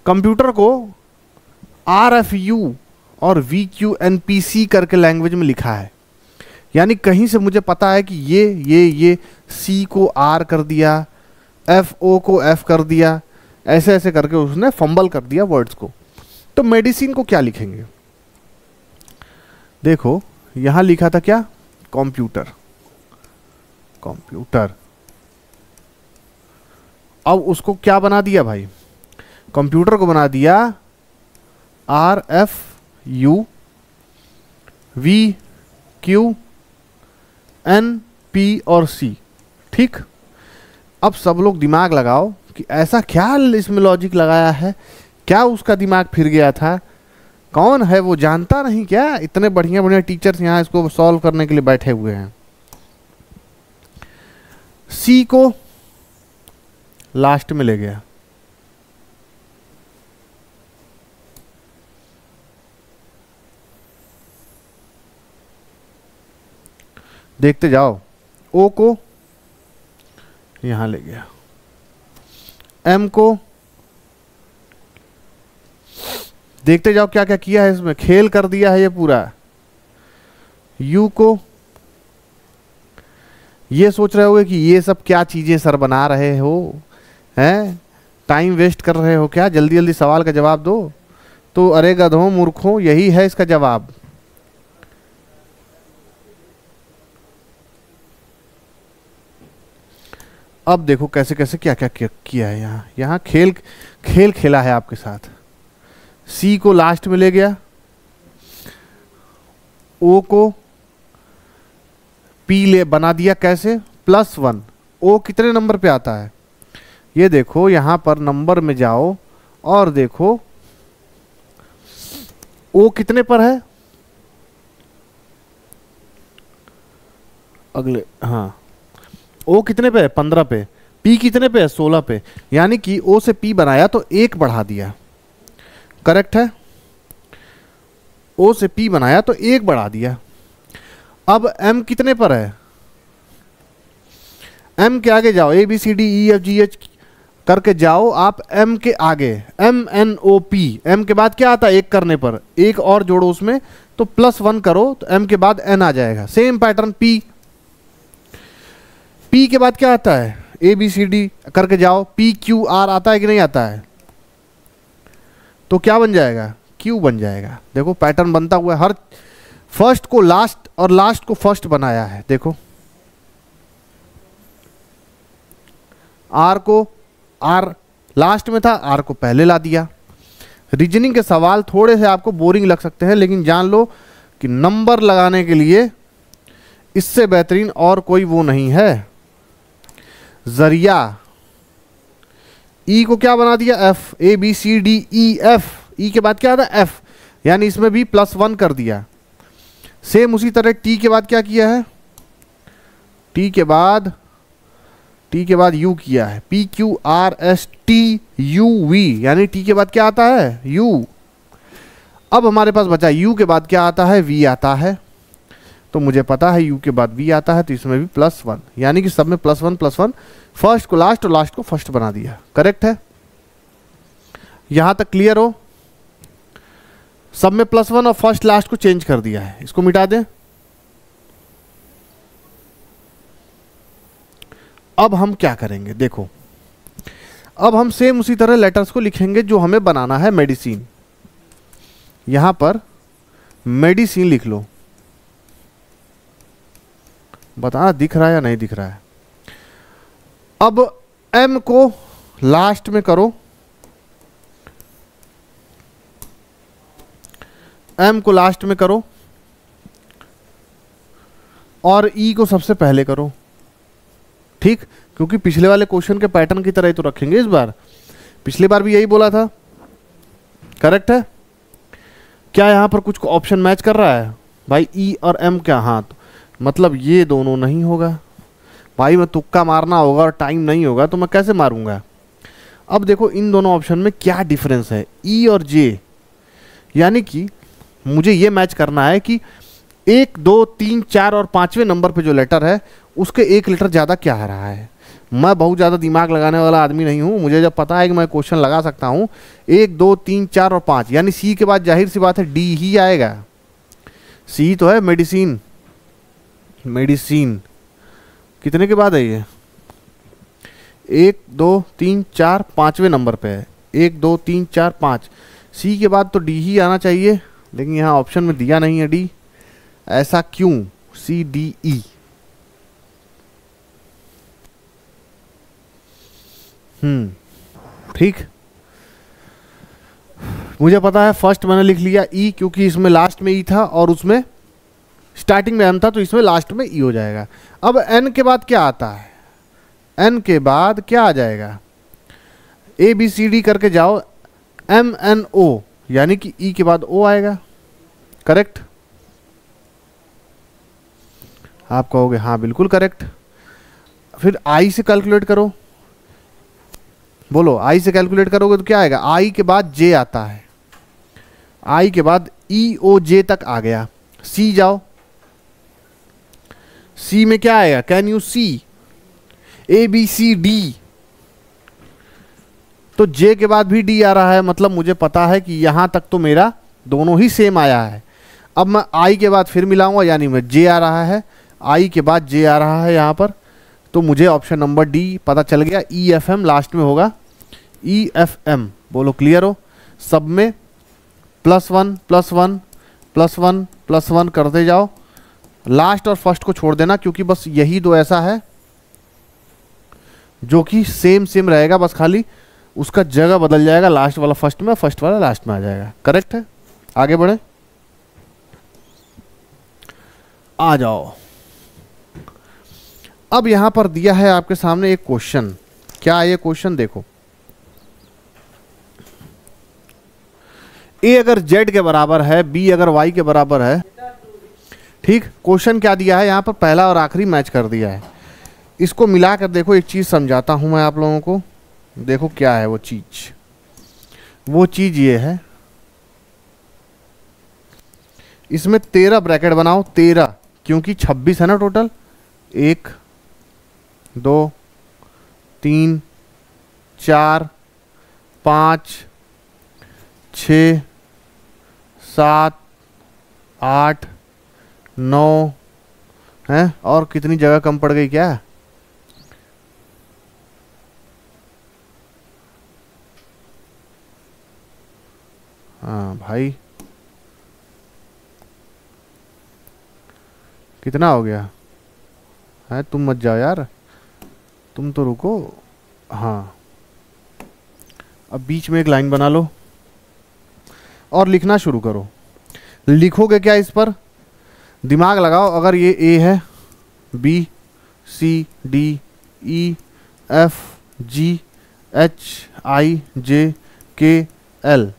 कंप्यूटर को RFU और VQNPC करके लैंग्वेज में लिखा है। यानी कहीं से मुझे पता है कि ये C को R कर दिया, FO को F कर दिया, ऐसे ऐसे करके उसने फंबल कर दिया वर्ड्स को। तो मेडिसिन को क्या लिखेंगे? देखो यहां लिखा था क्या? कंप्यूटर। कंप्यूटर, अब उसको क्या बना दिया भाई? कंप्यूटर को बना दिया RFU VQNP और C। ठीक, अब सब लोग दिमाग लगाओ कि ऐसा क्या इसमें लॉजिक लगाया है, क्या उसका दिमाग फिर गया था, कौन है वो जानता नहीं क्या? इतने बढ़िया बढ़िया टीचर्स यहाँ इसको सॉल्व करने के लिए बैठे हुए हैं। C को लास्ट में ले गया, देखते जाओ। O को यहां ले गया, M को देखते जाओ क्या क्या किया है इसमें, खेल कर दिया है ये पूरा। U को ये सोच रहे होगे कि ये सब क्या चीजें सर बना रहे हो, हैं टाइम वेस्ट कर रहे हो क्या, जल्दी जल्दी सवाल का जवाब दो। तो अरे गधों मूर्खों, यही है इसका जवाब। अब देखो कैसे कैसे क्या क्या किया है यहाँ। यहाँ खेल खेल खेला है आपके साथ। C को लास्ट में ले गया, O को P ले बना दिया, कैसे? +1। O कितने नंबर पे आता है? ये देखो यहाँ पर नंबर में जाओ और देखो O कितने पर है? अगले, हाँ O कितने पे है? 15 पे। P कितने पे है? 16 पे। यानी कि O से P बनाया तो 1 बढ़ा दिया, करेक्ट है? O से P बनाया तो 1 बढ़ा दिया। अब M कितने पर है? M के आगे जाओ, ABCDEFGH करके जाओ आप M के आगे, MNOP। M के बाद क्या आता है? 1 करने पर 1 और जोड़ो उसमें, तो +1 करो तो M के बाद N आ जाएगा। सेम पैटर्न P के बाद क्या आता है? ABCD करके जाओ, PQR आता है कि नहीं आता है? तो क्या बन जाएगा? क्यू बन जाएगा। देखो पैटर्न बनता हुआ, हर फर्स्ट को लास्ट और लास्ट को फर्स्ट बनाया है। देखो आर को, आर लास्ट में था, आर को पहले ला दिया। रीजनिंग के सवाल थोड़े से आपको बोरिंग लग सकते हैं, लेकिन जान लो कि नंबर लगाने के लिए इससे बेहतरीन और कोई वो नहीं है जरिया। ई को क्या बना दिया, F, A B C D E F, E के बाद क्या आता है एफ, यानी इसमें भी +1 कर दिया। सेम उसी तरह टी के बाद क्या किया है, टी के बाद यू किया है, P Q R S T U V, यानी टी के बाद क्या आता है, यू। अब हमारे पास बचा यू के बाद क्या आता है, वी आता है। तो मुझे पता है यू के बाद वी आता है, तो इसमें भी +1, यानी कि सब में +1 फर्स्ट को लास्ट और लास्ट को फर्स्ट बना दिया। करेक्ट है, यहां तक क्लियर हो। सब में +1 और फर्स्ट लास्ट को चेंज कर दिया है, इसको मिटा दें। अब हम क्या करेंगे, देखो अब हम सेम उसी तरह लेटर्स को लिखेंगे जो हमें बनाना है मेडिसिन। यहां पर मेडिसिन लिख लो, बताना दिख रहा है या नहीं दिख रहा है। अब एम को लास्ट में करो, एम को लास्ट में करो और ई को सबसे पहले करो। ठीक, क्योंकि पिछले वाले क्वेश्चन के पैटर्न की तरह ही तो रखेंगे इस बार, पिछली बार भी यही बोला था। करेक्ट है, क्या यहां पर कुछ ऑप्शन मैच कर रहा है भाई, ई और एम क्या, हाँ तो मतलब ये दोनों नहीं होगा भाई, मैं तुक्का मारना होगा और टाइम नहीं होगा तो मैं कैसे मारूंगा। अब देखो इन दोनों ऑप्शन में क्या डिफरेंस है, ई और जे, यानी कि मुझे ये मैच करना है कि 1 2 3 4 और 5वें नंबर पे जो लेटर है उसके एक लेटर ज़्यादा क्या आ रहा है। मैं बहुत ज़्यादा दिमाग लगाने वाला आदमी नहीं हूँ, मुझे जब पता है कि मैं क्वेश्चन लगा सकता हूँ 1 2 3 4 और 5, यानी सी के बाद जाहिर सी बात है डी ही आएगा। सी तो है मेडिसिन, मेडिसिन कितने के बाद है ये, 1 2 3 4 5वें नंबर पे है, 1 2 3 4 5, सी के बाद तो डी ही आना चाहिए, लेकिन यहाँ ऑप्शन में दिया नहीं है डी, ऐसा क्यों, सी डी ई। ठीक, मुझे पता है फर्स्ट मैंने लिख लिया ई, क्योंकि इसमें लास्ट में ई था और उसमें स्टार्टिंग में एम था, तो इसमें लास्ट में ई हो जाएगा। अब एन के बाद क्या आता है, एन के बाद क्या आ जाएगा, ए बी सी डी करके जाओ, एम एन ओ, यानी कि ई के बाद ओ आएगा। करेक्ट, आप कहोगे हाँ बिल्कुल करेक्ट। फिर आई से कैलकुलेट करो, बोलो आई से कैलकुलेट करोगे तो क्या आएगा, आई के बाद जे आता है, आई के बाद ई ओ जे तक आ गया। सी जाओ, सी में क्या आएगा, can you see, A B C D, तो जे के बाद भी डी आ रहा है, मतलब मुझे पता है कि यहां तक तो मेरा दोनों ही सेम आया है। अब मैं आई के बाद फिर मिलाऊंगा, यानी मैं जे आ रहा है, आई के बाद जे आ रहा है यहां पर, तो मुझे ऑप्शन नंबर डी पता चल गया, ई एफ एम लास्ट में होगा, ई एफ एम। बोलो क्लियर हो, सब में +1 +1 +1 +1 करते जाओ, लास्ट और फर्स्ट को छोड़ देना, क्योंकि बस यही दो ऐसा है जो कि सेम रहेगा, बस खाली उसका जगह बदल जाएगा, लास्ट वाला फर्स्ट में, फर्स्ट वाला लास्ट में आ जाएगा। करेक्ट है, आगे बढ़े, आ जाओ। अब यहां पर दिया है आपके सामने एक क्वेश्चन, क्या है ये क्वेश्चन, देखो ए अगर जेड के बराबर है, बी अगर वाई के बराबर है। ठीक, क्वेश्चन क्या दिया है यहां पर, पहला और आखिरी मैच कर दिया है। इसको मिलाकर देखो, एक चीज समझाता हूं मैं आप लोगों को, देखो क्या है वो चीज, वो चीज ये है, इसमें 13 ब्रैकेट बनाओ, 13 क्योंकि 26 है ना टोटल, 1 2 3 4 5 6 7 8 9 है, और कितनी जगह कम पड़ गई क्या, हाँ भाई, कितना हो गया है? तुम मत जाओ यार, तुम तो रुको। हाँ, अब बीच में एक लाइन बना लो और लिखना शुरू करो। लिखोगे क्या इस पर? दिमाग लगाओ। अगर ये ए है, B C D E F G H I J K L,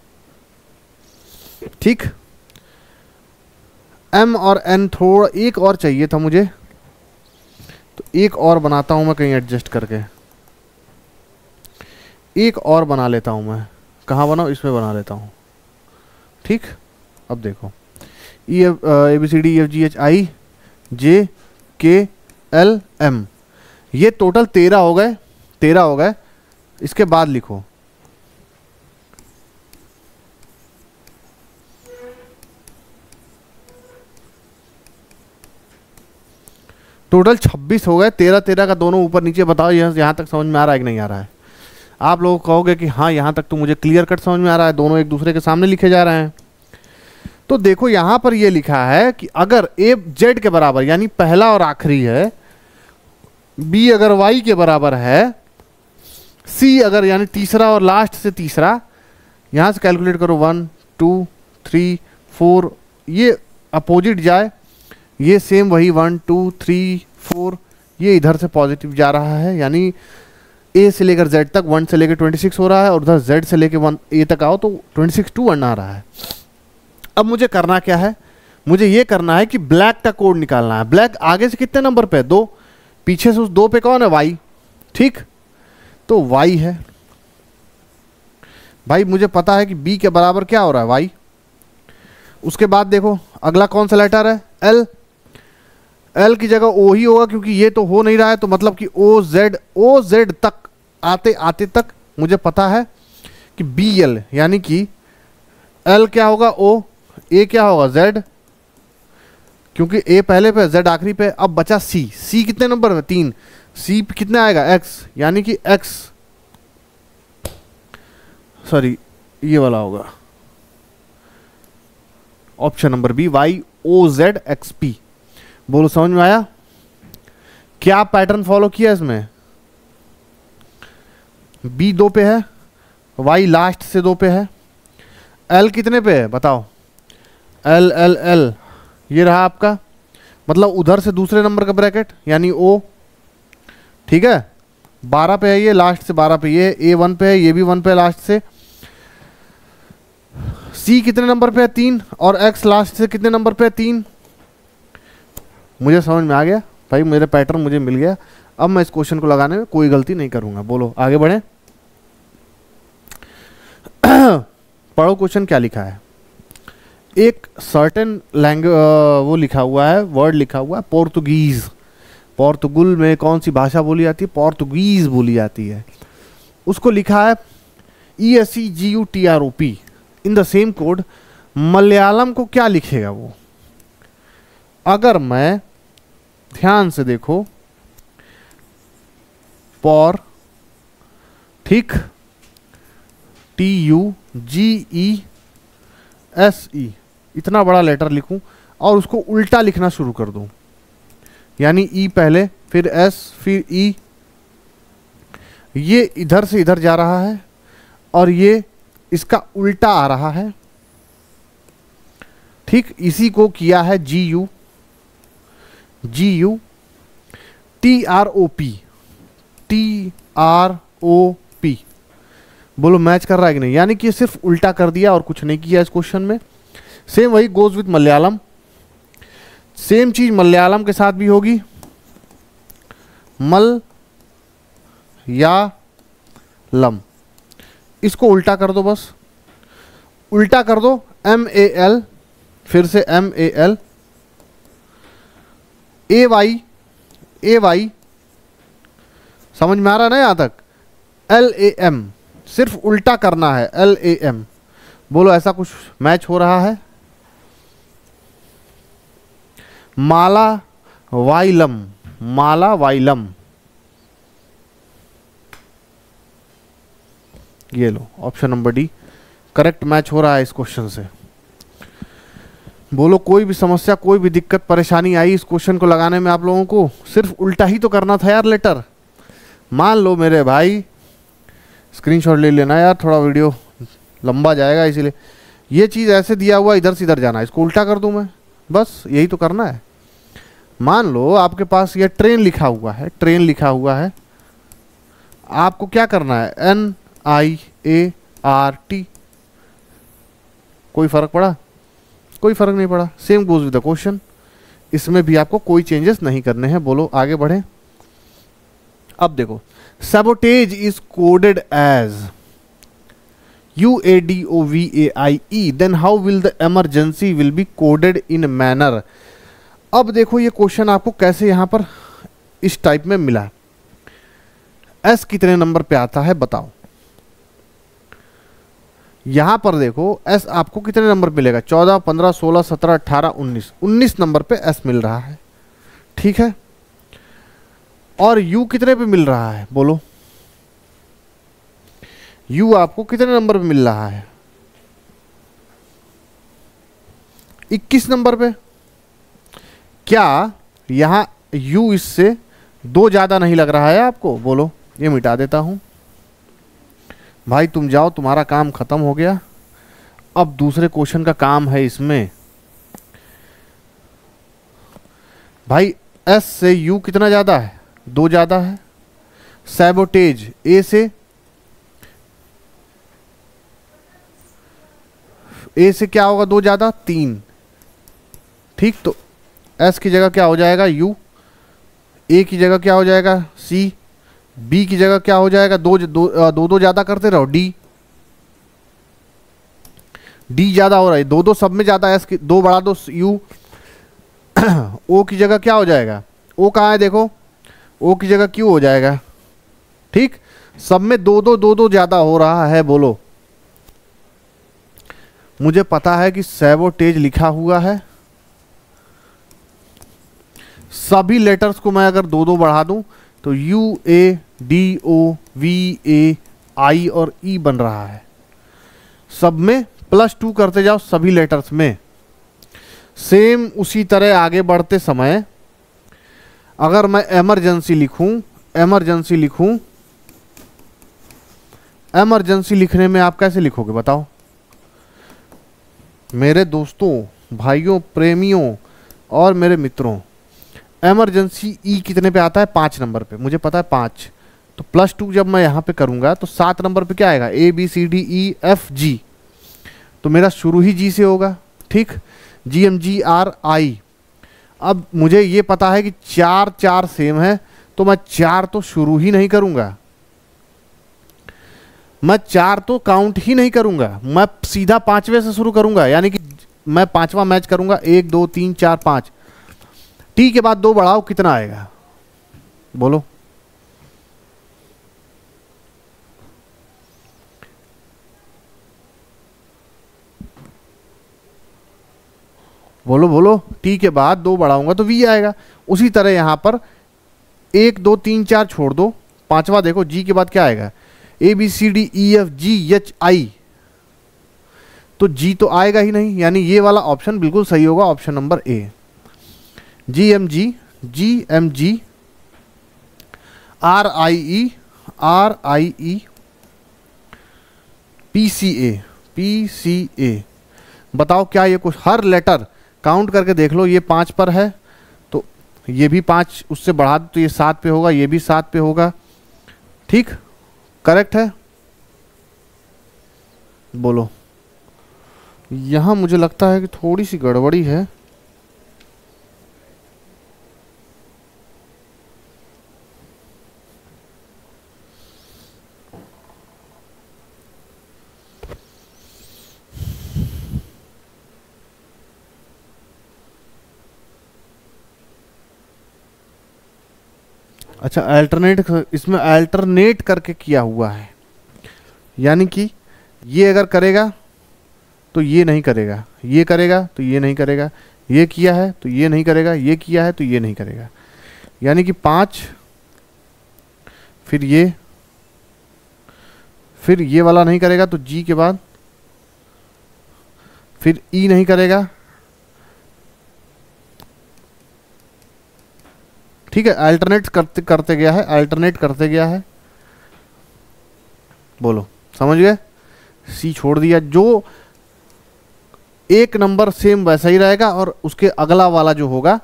ठीक। एम और एन थोड़ा एक और चाहिए था मुझे, तो एक और बनाता हूं मैं कहीं एडजस्ट करके। एक और बना लेता हूं मैं। कहाँ बनाऊं? इसमें बना लेता हूं, ठीक। अब देखो, E F A B C D F G H I J K L M, ये टोटल 13 हो गए। 13 हो गए। इसके बाद लिखो टोटल 26 हो गए। 13 13 का दोनों ऊपर नीचे बताओ यहाँ तक समझ में आ रहा है कि नहीं आ रहा है? आप लोग कहोगे कि हाँ यहाँ तक तो मुझे क्लियर कट समझ में आ रहा है, दोनों एक दूसरे के सामने लिखे जा रहे हैं। तो देखो यहाँ पर ये लिखा है कि अगर ए जेड के बराबर यानी पहला और आखिरी है, बी अगर वाई के बराबर है, सी अगर यानी तीसरा और लास्ट से तीसरा, यहाँ से कैलकुलेट करो 1 2 3 4, ये अपोजिट जाए, ये सेम वही 1 2 3 4, ये इधर से पॉजिटिव जा रहा है, यानी ए से लेकर जेड तक 1 से लेकर 26 हो रहा है, और उधर जेड से लेकर 1 ए तक आओ तो 26 टू 1 आ रहा है। अब मुझे करना क्या है? मुझे ये करना है कि ब्लैक का कोड निकालना है। ब्लैक आगे से कितने नंबर पे है? 2। पीछे से उस 2 पे कौन है? वाई, ठीक। तो वाई है भाई, मुझे पता है कि बी के बराबर क्या हो रहा है? वाई। उसके बाद देखो अगला कौन सा लेटर है? एल। एल की जगह ओ ही होगा, क्योंकि ये तो हो नहीं रहा है, तो मतलब कि ओ जेड तक आते आते तक मुझे पता है कि बी एल, यानी कि एल क्या होगा? ओ। ए क्या होगा? जेड, क्योंकि ए पहले पे जेड आखिरी पे। अब बचा सी। सी कितने नंबर में? 3। सी कितना आएगा? एक्स, यानी कि एक्स, सॉरी ये वाला होगा option number B, Y O Z X P. बोलो समझ में आया? क्या पैटर्न फॉलो किया इसमें? बी 2 पे है, वाई लास्ट से 2 पे है, एल कितने पे है बताओ? एल एल एल ये रहा आपका, मतलब उधर से दूसरे नंबर का ब्रैकेट यानी ओ, ठीक है। 12 पे है ये, लास्ट से 12 पे ये, ए 1 पे है, ये भी 1 पे लास्ट से। सी कितने नंबर पे है? 3। और एक्स लास्ट से कितने नंबर पे है? 3। मुझे समझ में आ गया भाई, मेरे पैटर्न मुझे मिल गया। अब मैं इस क्वेश्चन को लगाने में कोई गलती नहीं करूंगा। बोलो आगे बढ़े। पढ़ो क्वेश्चन क्या लिखा है। एक सर्टेन लैंग्वेज वो लिखा हुआ है, वर्ड लिखा हुआ है पोर्तुगीज। पोर्तुगल में कौन सी भाषा बोली जाती है? पोर्तुगीज बोली जाती है। उसको लिखा है ESEGUTROP in the same code. Malayalam को क्या लिखेगा वो? अगर मैं ध्यान से देखो, पॉर, ठीक, TUGESE, इतना बड़ा लेटर लिखूं और उसको उल्टा लिखना शुरू कर दूं, यानी ई पहले फिर एस फिर ई, ये इधर से इधर जा रहा है और ये इसका उल्टा आ रहा है, ठीक। इसी को किया है GU TROP। बोलो मैच कर रहा है कि नहीं? यानी कि सिर्फ उल्टा कर दिया और कुछ नहीं किया इस क्वेश्चन में। सेम वही गोज विथ मलयालम। सेम चीज मलयालम के साथ भी होगी। मल या लम, इसको उल्टा कर दो, बस उल्टा कर दो। MAL, फिर से MAL, AY, समझ में आ रहा है ना यहां तक? LAM, सिर्फ उल्टा करना है, LAM। बोलो ऐसा कुछ मैच हो रहा है? माला वाइलम, माला वाइलम, ये लो option number D correct match हो रहा है इस क्वेश्चन से। बोलो कोई भी समस्या, कोई भी दिक्कत परेशानी आई इस क्वेश्चन को लगाने में आप लोगों को? सिर्फ उल्टा ही तो करना था यार लेटर। मान लो मेरे भाई, स्क्रीनशॉट ले लेना यार, थोड़ा वीडियो लंबा जाएगा इसीलिए। ये चीज़ ऐसे दिया हुआ इधर से इधर जाना है, इसको उल्टा कर दूं मैं, बस यही तो करना है। मान लो आपके पास ये ट्रेन लिखा हुआ है, ट्रेन लिखा हुआ है, आपको क्या करना है? NIART। कोई फर्क पड़ा? कोई फर्क नहीं पड़ा। Same goes with the question, इसमें भी आपको कोई चेंजेस नहीं करने हैं। बोलो आगे बढ़े। अब देखो, sabotage is coded as UADOVAIE, then how will the emergency will be coded in manner? अब देखो ये क्वेश्चन आपको कैसे यहां पर इस टाइप में मिला। एस कितने नंबर पे आता है बताओ? यहां पर देखो एस आपको कितने नंबर मिलेगा? 14, 15, 16, 17, 18, 19। 19 नंबर पे एस मिल रहा है, ठीक है। और यू कितने पे मिल रहा है बोलो? यू आपको कितने नंबर पे मिल रहा है? 21 नंबर पे। क्या यहां यू इससे 2 ज्यादा नहीं लग रहा है आपको? बोलो, ये मिटा देता हूं भाई, तुम जाओ, तुम्हारा काम खत्म हो गया। अब दूसरे क्वेश्चन का काम है इसमें। भाई एस से यू कितना ज्यादा है? 2 ज्यादा है। सैबोटेज ए से क्या होगा? 2 ज्यादा, 3। ठीक, तो एस की जगह क्या हो जाएगा? यू। ए की जगह क्या हो जाएगा? सी। बी की जगह क्या हो जाएगा? 2 ज्यादा करते रहो, डी। डी ज्यादा हो रहा है, 2 सब में ज्यादा। एस की 2 बढ़ा दो, यू। ओ की जगह क्या हो जाएगा? ओ कहाँ है देखो? ओ की जगह क्यू हो जाएगा। ठीक, सब में 2 ज्यादा हो रहा है। बोलो, मुझे पता है कि सैबोटेज लिखा हुआ है, सभी लेटर्स को मैं अगर 2 बढ़ा दूं तो UADOVAI और E बन रहा है। सब में +2 करते जाओ सभी लेटर्स में। सेम उसी तरह आगे बढ़ते समय अगर मैं इमरजेंसी लिखने में आप कैसे लिखोगे बताओ मेरे दोस्तों, भाइयों, प्रेमियों और मेरे मित्रों? इमरजेंसी ई कितने पे आता है? 5 नंबर पे, मुझे पता है 5। तो +2 जब मैं यहां पे करूंगा तो 7 नंबर पे क्या आएगा? ABCDEFG। तो मेरा शुरू ही जी से होगा, ठीक। GMGRI। अब मुझे ये पता है कि 4 सेम है, तो मैं 4 तो शुरू ही नहीं करूंगा, मैं 4 तो काउंट ही नहीं करूंगा, मैं सीधा 5वें से शुरू करूंगा। यानी कि मैं 5वां मैच करूंगा, 1 2 3 4 5। टी के बाद 2 बढ़ाओ, कितना आएगा बोलो? बोलो बोलो, टी के बाद 2 बढ़ाऊंगा तो वी आएगा। उसी तरह यहां पर 1 2 3 4 छोड़ दो, 5वां देखो, जी के बाद क्या आएगा? ABCDEFGHI। तो जी तो आएगा ही नहीं, यानी ये वाला ऑप्शन बिल्कुल सही होगा, option number A. GMG RIE PCA। बताओ क्या ये कुछ? हर लेटर काउंट करके देख लो, ये 5 पर है तो ये भी 5 उससे बढ़ा दो तो ये 7 पे होगा, ये भी 7 पे होगा। ठीक, करेक्ट है? बोलो। यहां मुझे लगता है कि थोड़ी सी गड़बड़ी है। अच्छा, अल्टरनेट, इसमें अल्टरनेट करके किया हुआ है, यानी कि ये अगर करेगा तो ये नहीं करेगा, ये करेगा तो ये नहीं करेगा, ये किया है तो ये नहीं करेगा, ये किया है तो ये नहीं करेगा। यानी कि 5, फिर ये वाला नहीं करेगा तो जी के बाद फिर ई नहीं करेगा, ठीक है, अल्टरनेट करते करते गया है, अल्टरनेट करते गया है। बोलो समझ गए? सी छोड़ दिया, जो एक नंबर सेम वैसा ही रहेगा और उसके अगला वाला जो होगा,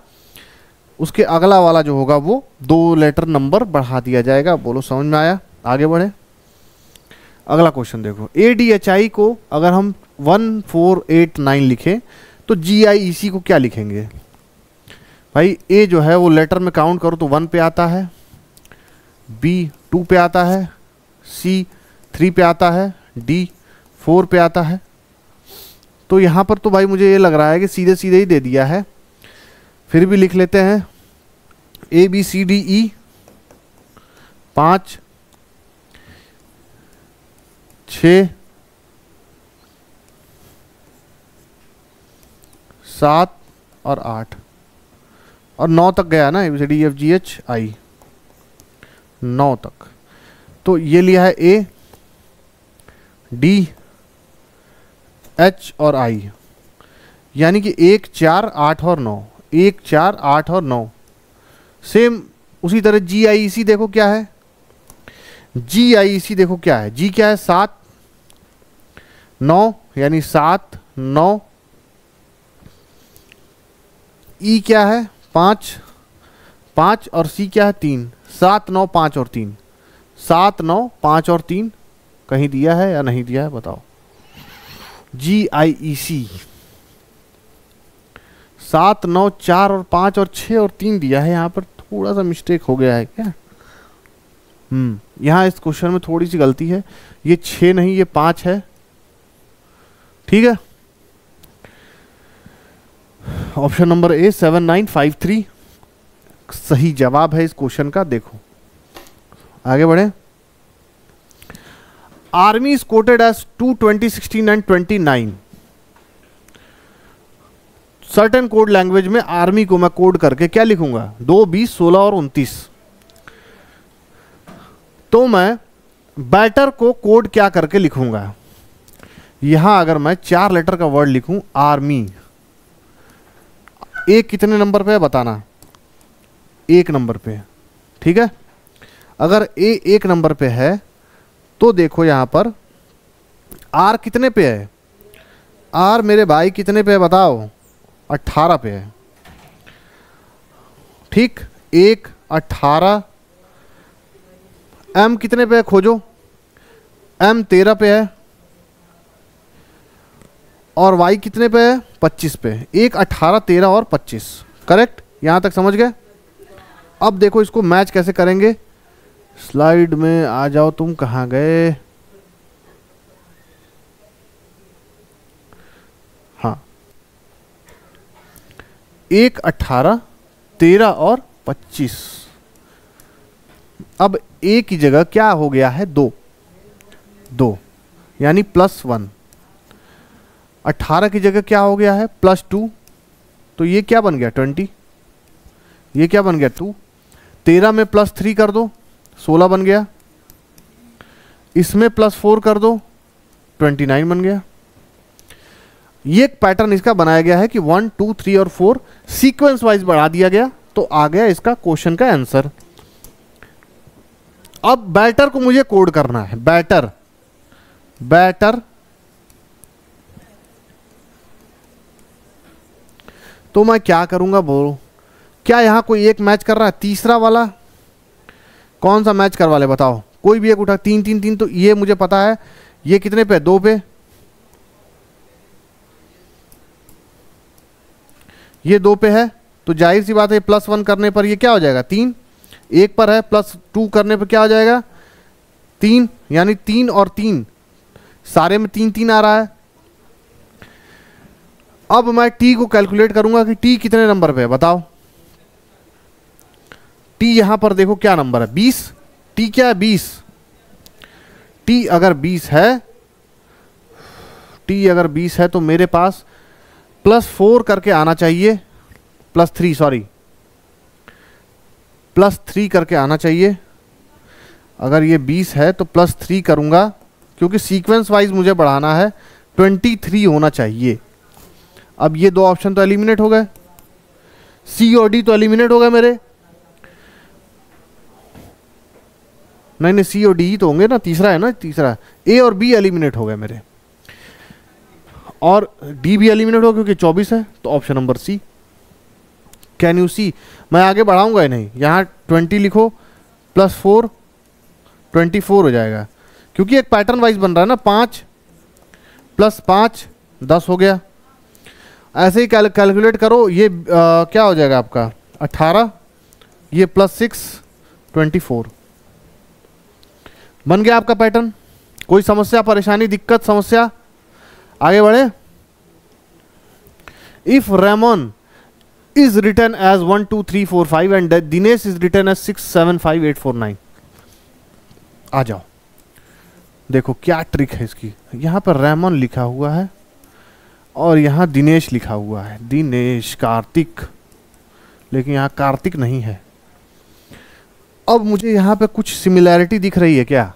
उसके अगला वाला जो होगा वो 2 लेटर नंबर बढ़ा दिया जाएगा। बोलो समझ में आया? आगे बढ़े, अगला क्वेश्चन देखो। ADHI को अगर हम 1489 लिखें तो GIEC को क्या लिखेंगे भाई? A जो है वो लेटर में काउंट करो तो 1 पे आता है, B 2 पे आता है, C 3 पे आता है, D 4 पे आता है। तो यहाँ पर तो भाई मुझे ये लग रहा है कि सीधे सीधे ही दे दिया है, फिर भी लिख लेते हैं। ABCDE 5 6 7 और 8 और 9 तक गया ना, ABCDEFGHI 9 तक। तो ये लिया है A D H और I, यानी कि 1 4 8 और 9, 1 4 8 और 9। सेम उसी तरह GIEC देखो क्या है, GIEC देखो क्या है, G क्या है 7 9, यानी 7 9। E क्या है 5 5 और C क्या है 3, 7 9 5 और 3, 7 9 5 और 3। कहीं दिया है या नहीं दिया है बताओ? GIEC 7 9 4 और 5 और 6 और 3 दिया है, यहाँ पर थोड़ा सा मिस्टेक हो गया है क्या? यहाँ इस क्वेश्चन में थोड़ी सी गलती है, ये 6 नहीं ये 5 है, ठीक है। ऑप्शन नंबर ए 7953 सही जवाब है इस क्वेश्चन का। देखो आगे बढ़े। Army is coded as 2 2016 and 29। Certain code language में आर्मी को मैं कोड करके क्या लिखूंगा? 2 20 16 और 29। तो मैं बैटर को कोड क्या करके लिखूंगा? यहां अगर मैं 4 लेटर का वर्ड लिखूं आर्मी, एक कितने नंबर पे है बताना? 1 नंबर पे, ठीक है। अगर ए 1 नंबर पे है तो देखो यहां पर आर कितने पे है? आर मेरे भाई कितने पे है बताओ? 18 पे है, ठीक। 1 18। एम कितने पे है खोजो? एम 13 पे है और वाई कितने पे है? 25 पे। 1 18 13 और 25, करेक्ट। यहां तक समझ गए? अब देखो इसको मैच कैसे करेंगे। स्लाइड में आ जाओ, तुम कहां गए? हाँ, 1 18 13 और 25। अब ए की जगह क्या हो गया है? 2 2, यानी +1। 18 की जगह क्या हो गया है? +2। तो ये क्या बन गया? 20। ये क्या बन गया? 2। 13 में +3 कर दो, 16 बन गया। इसमें +4 कर दो, 29 बन गया। ये एक पैटर्न इसका बनाया गया है कि 1 2 3 और 4 सीक्वेंस वाइज बढ़ा दिया गया, तो आ गया इसका क्वेश्चन का आंसर। अब बैटर को मुझे कोड करना है। बैटर बैटर तो मैं क्या करूंगा बोलो? क्या यहां कोई एक मैच कर रहा है? तीसरा वाला कौन सा मैच करवा ले बताओ? कोई भी एक उठा। 3 3 3, तो ये मुझे पता है। ये कितने पे? 2 पे। ये 2 पे है, तो जाहिर सी बात है +1 करने पर ये क्या हो जाएगा? 3। 1 पर है, +2 करने पर क्या हो जाएगा? 3, यानी 3 और 3 सारे में 3 3 आ रहा है। अब मैं टी को कैलकुलेट करूंगा कि टी कितने नंबर पे है बताओ? टी यहां पर देखो क्या नंबर है? 20। टी क्या है? 20। टी अगर 20 है, टी अगर 20 है तो मेरे पास +4 करके आना चाहिए, +3 सॉरी, +3 करके आना चाहिए। अगर ये 20 है तो +3 करूंगा, क्योंकि सीक्वेंस वाइज मुझे बढ़ाना है। 23 होना चाहिए, अब ये दो ऑप्शन तो एलिमिनेट हो गए, सी और डी तो एलिमिनेट हो गए मेरे। नहीं नहीं, सी और डी ही तो होंगे ना, तीसरा है ना, तीसरा ए और बी एलिमिनेट हो गए मेरे, और डी भी एलिमिनेट हो क्योंकि 24 है, तो option number C. Can you see? मैं आगे बढ़ाऊंगा ही नहीं, यहाँ 20 लिखो प्लस 4 24 हो जाएगा, क्योंकि एक पैटर्न वाइज बन रहा है ना, 5 प्लस 5 10 हो गया। ऐसे ही कैलकुलेट करो, ये क्या हो जाएगा आपका 18, ये प्लस 6 24 बन गया आपका पैटर्न। कोई समस्या, परेशानी, दिक्कत, समस्या? आगे बढ़े। If Raman is return as 1 2 3 4 5 and Dinesh is return as 6 7 5 8 4 9। आ जाओ, देखो क्या ट्रिक है इसकी। यहां पर रेमन लिखा हुआ है और यहां दिनेश लिखा हुआ है, दिनेश कार्तिक, लेकिन यहां कार्तिक नहीं है। अब मुझे यहाँ पे कुछ सिमिलैरिटी दिख रही है क्या?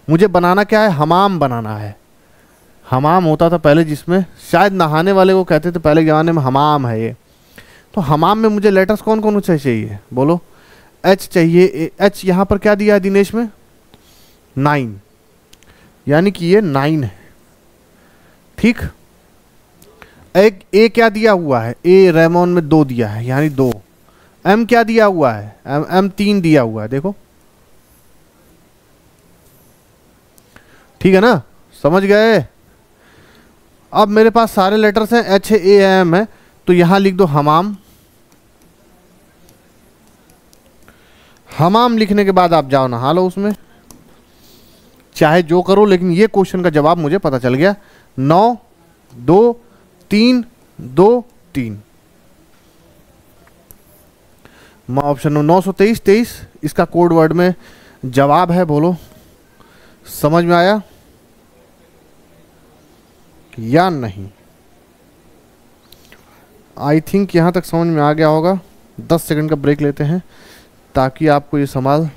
मुझे बनाना क्या है? हमाम बनाना है। हमाम होता था पहले, जिसमें शायद नहाने वाले को कहते थे पहले ज़माने में, हमाम है ये। तो हमाम में मुझे लेटर्स कौन कौन से चाहिए बोलो? एच चाहिए। एच यहाँ पर क्या दिया है दिनेश में? 9, यानी कि ये 9 है, ठीक। एक ए क्या दिया हुआ है? ए रेमोन में 2 दिया है, यानी 2। एम क्या दिया हुआ है? एम 3 दिया हुआ है, देखो, ठीक है ना, समझ गए। अब मेरे पास सारे लेटर्स हैं, एच है, ए एम है, तो यहां लिख दो हमाम। हमाम लिखने के बाद आप जाओ नहा लो उसमें, चाहे जो करो, लेकिन ये क्वेश्चन का जवाब मुझे पता चल गया। 9 2 3 2 3, ऑप्शन 923 23 इसका कोड वर्ड में जवाब है। बोलो, समझ में आया या नहीं? आई थिंक यहां तक समझ में आ गया होगा। 10 सेकंड का ब्रेक लेते हैं ताकि आपको ये सवाल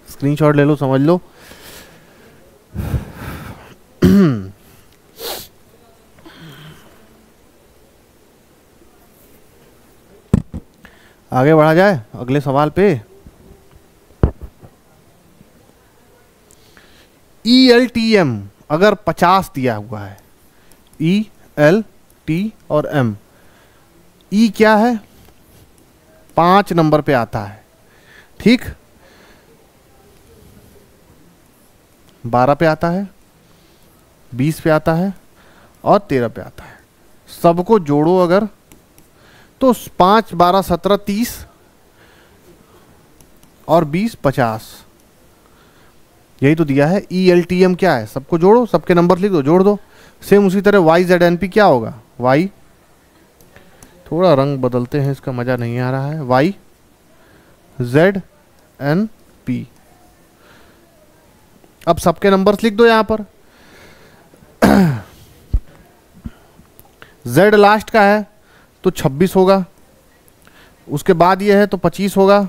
स्क्रीनशॉट ले लो, समझ लो। आगे बढ़ा जाए अगले सवाल पे। ELTM अगर 50 दिया हुआ है, ELT और M, E क्या है? 5 नंबर पे आता है, ठीक। 12 पे आता है, 20 पे आता है और 13 पे आता है। सबको जोड़ो अगर, तो 5 12 17 30 और 20 50, यही तो दिया है। ELTM क्या है? सबको जोड़ो, सबके नंबर लिख दो, जोड़ दो। सेम उसी तरह YZNP क्या होगा? Y, थोड़ा रंग बदलते हैं, इसका मजा नहीं आ रहा है। YZNP, अब सबके नंबर्स लिख दो यहां पर। Z लास्ट का है तो 26 होगा, उसके बाद ये है तो 25 होगा।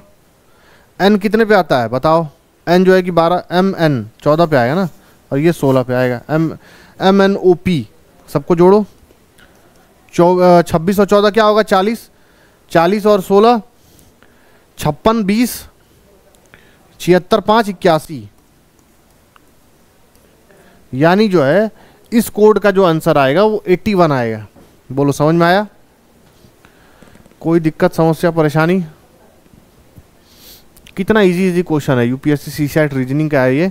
N कितने पे आता है बताओ? N जो है कि 12, MN 14 पे आएगा ना, और ये 16 पे आएगा। MNOP, सबको जोड़ो। 26 और 14 क्या होगा? 40, 40 और 16 56, 20 76 5 81, यानी जो है इस कोड का जो आंसर आएगा वो 81 आएगा। बोलो, समझ में आया? कोई दिक्कत, समस्या, परेशानी? कितना इजी क्वेश्चन है, यूपीएससी सीसैट रीजनिंग का है ये।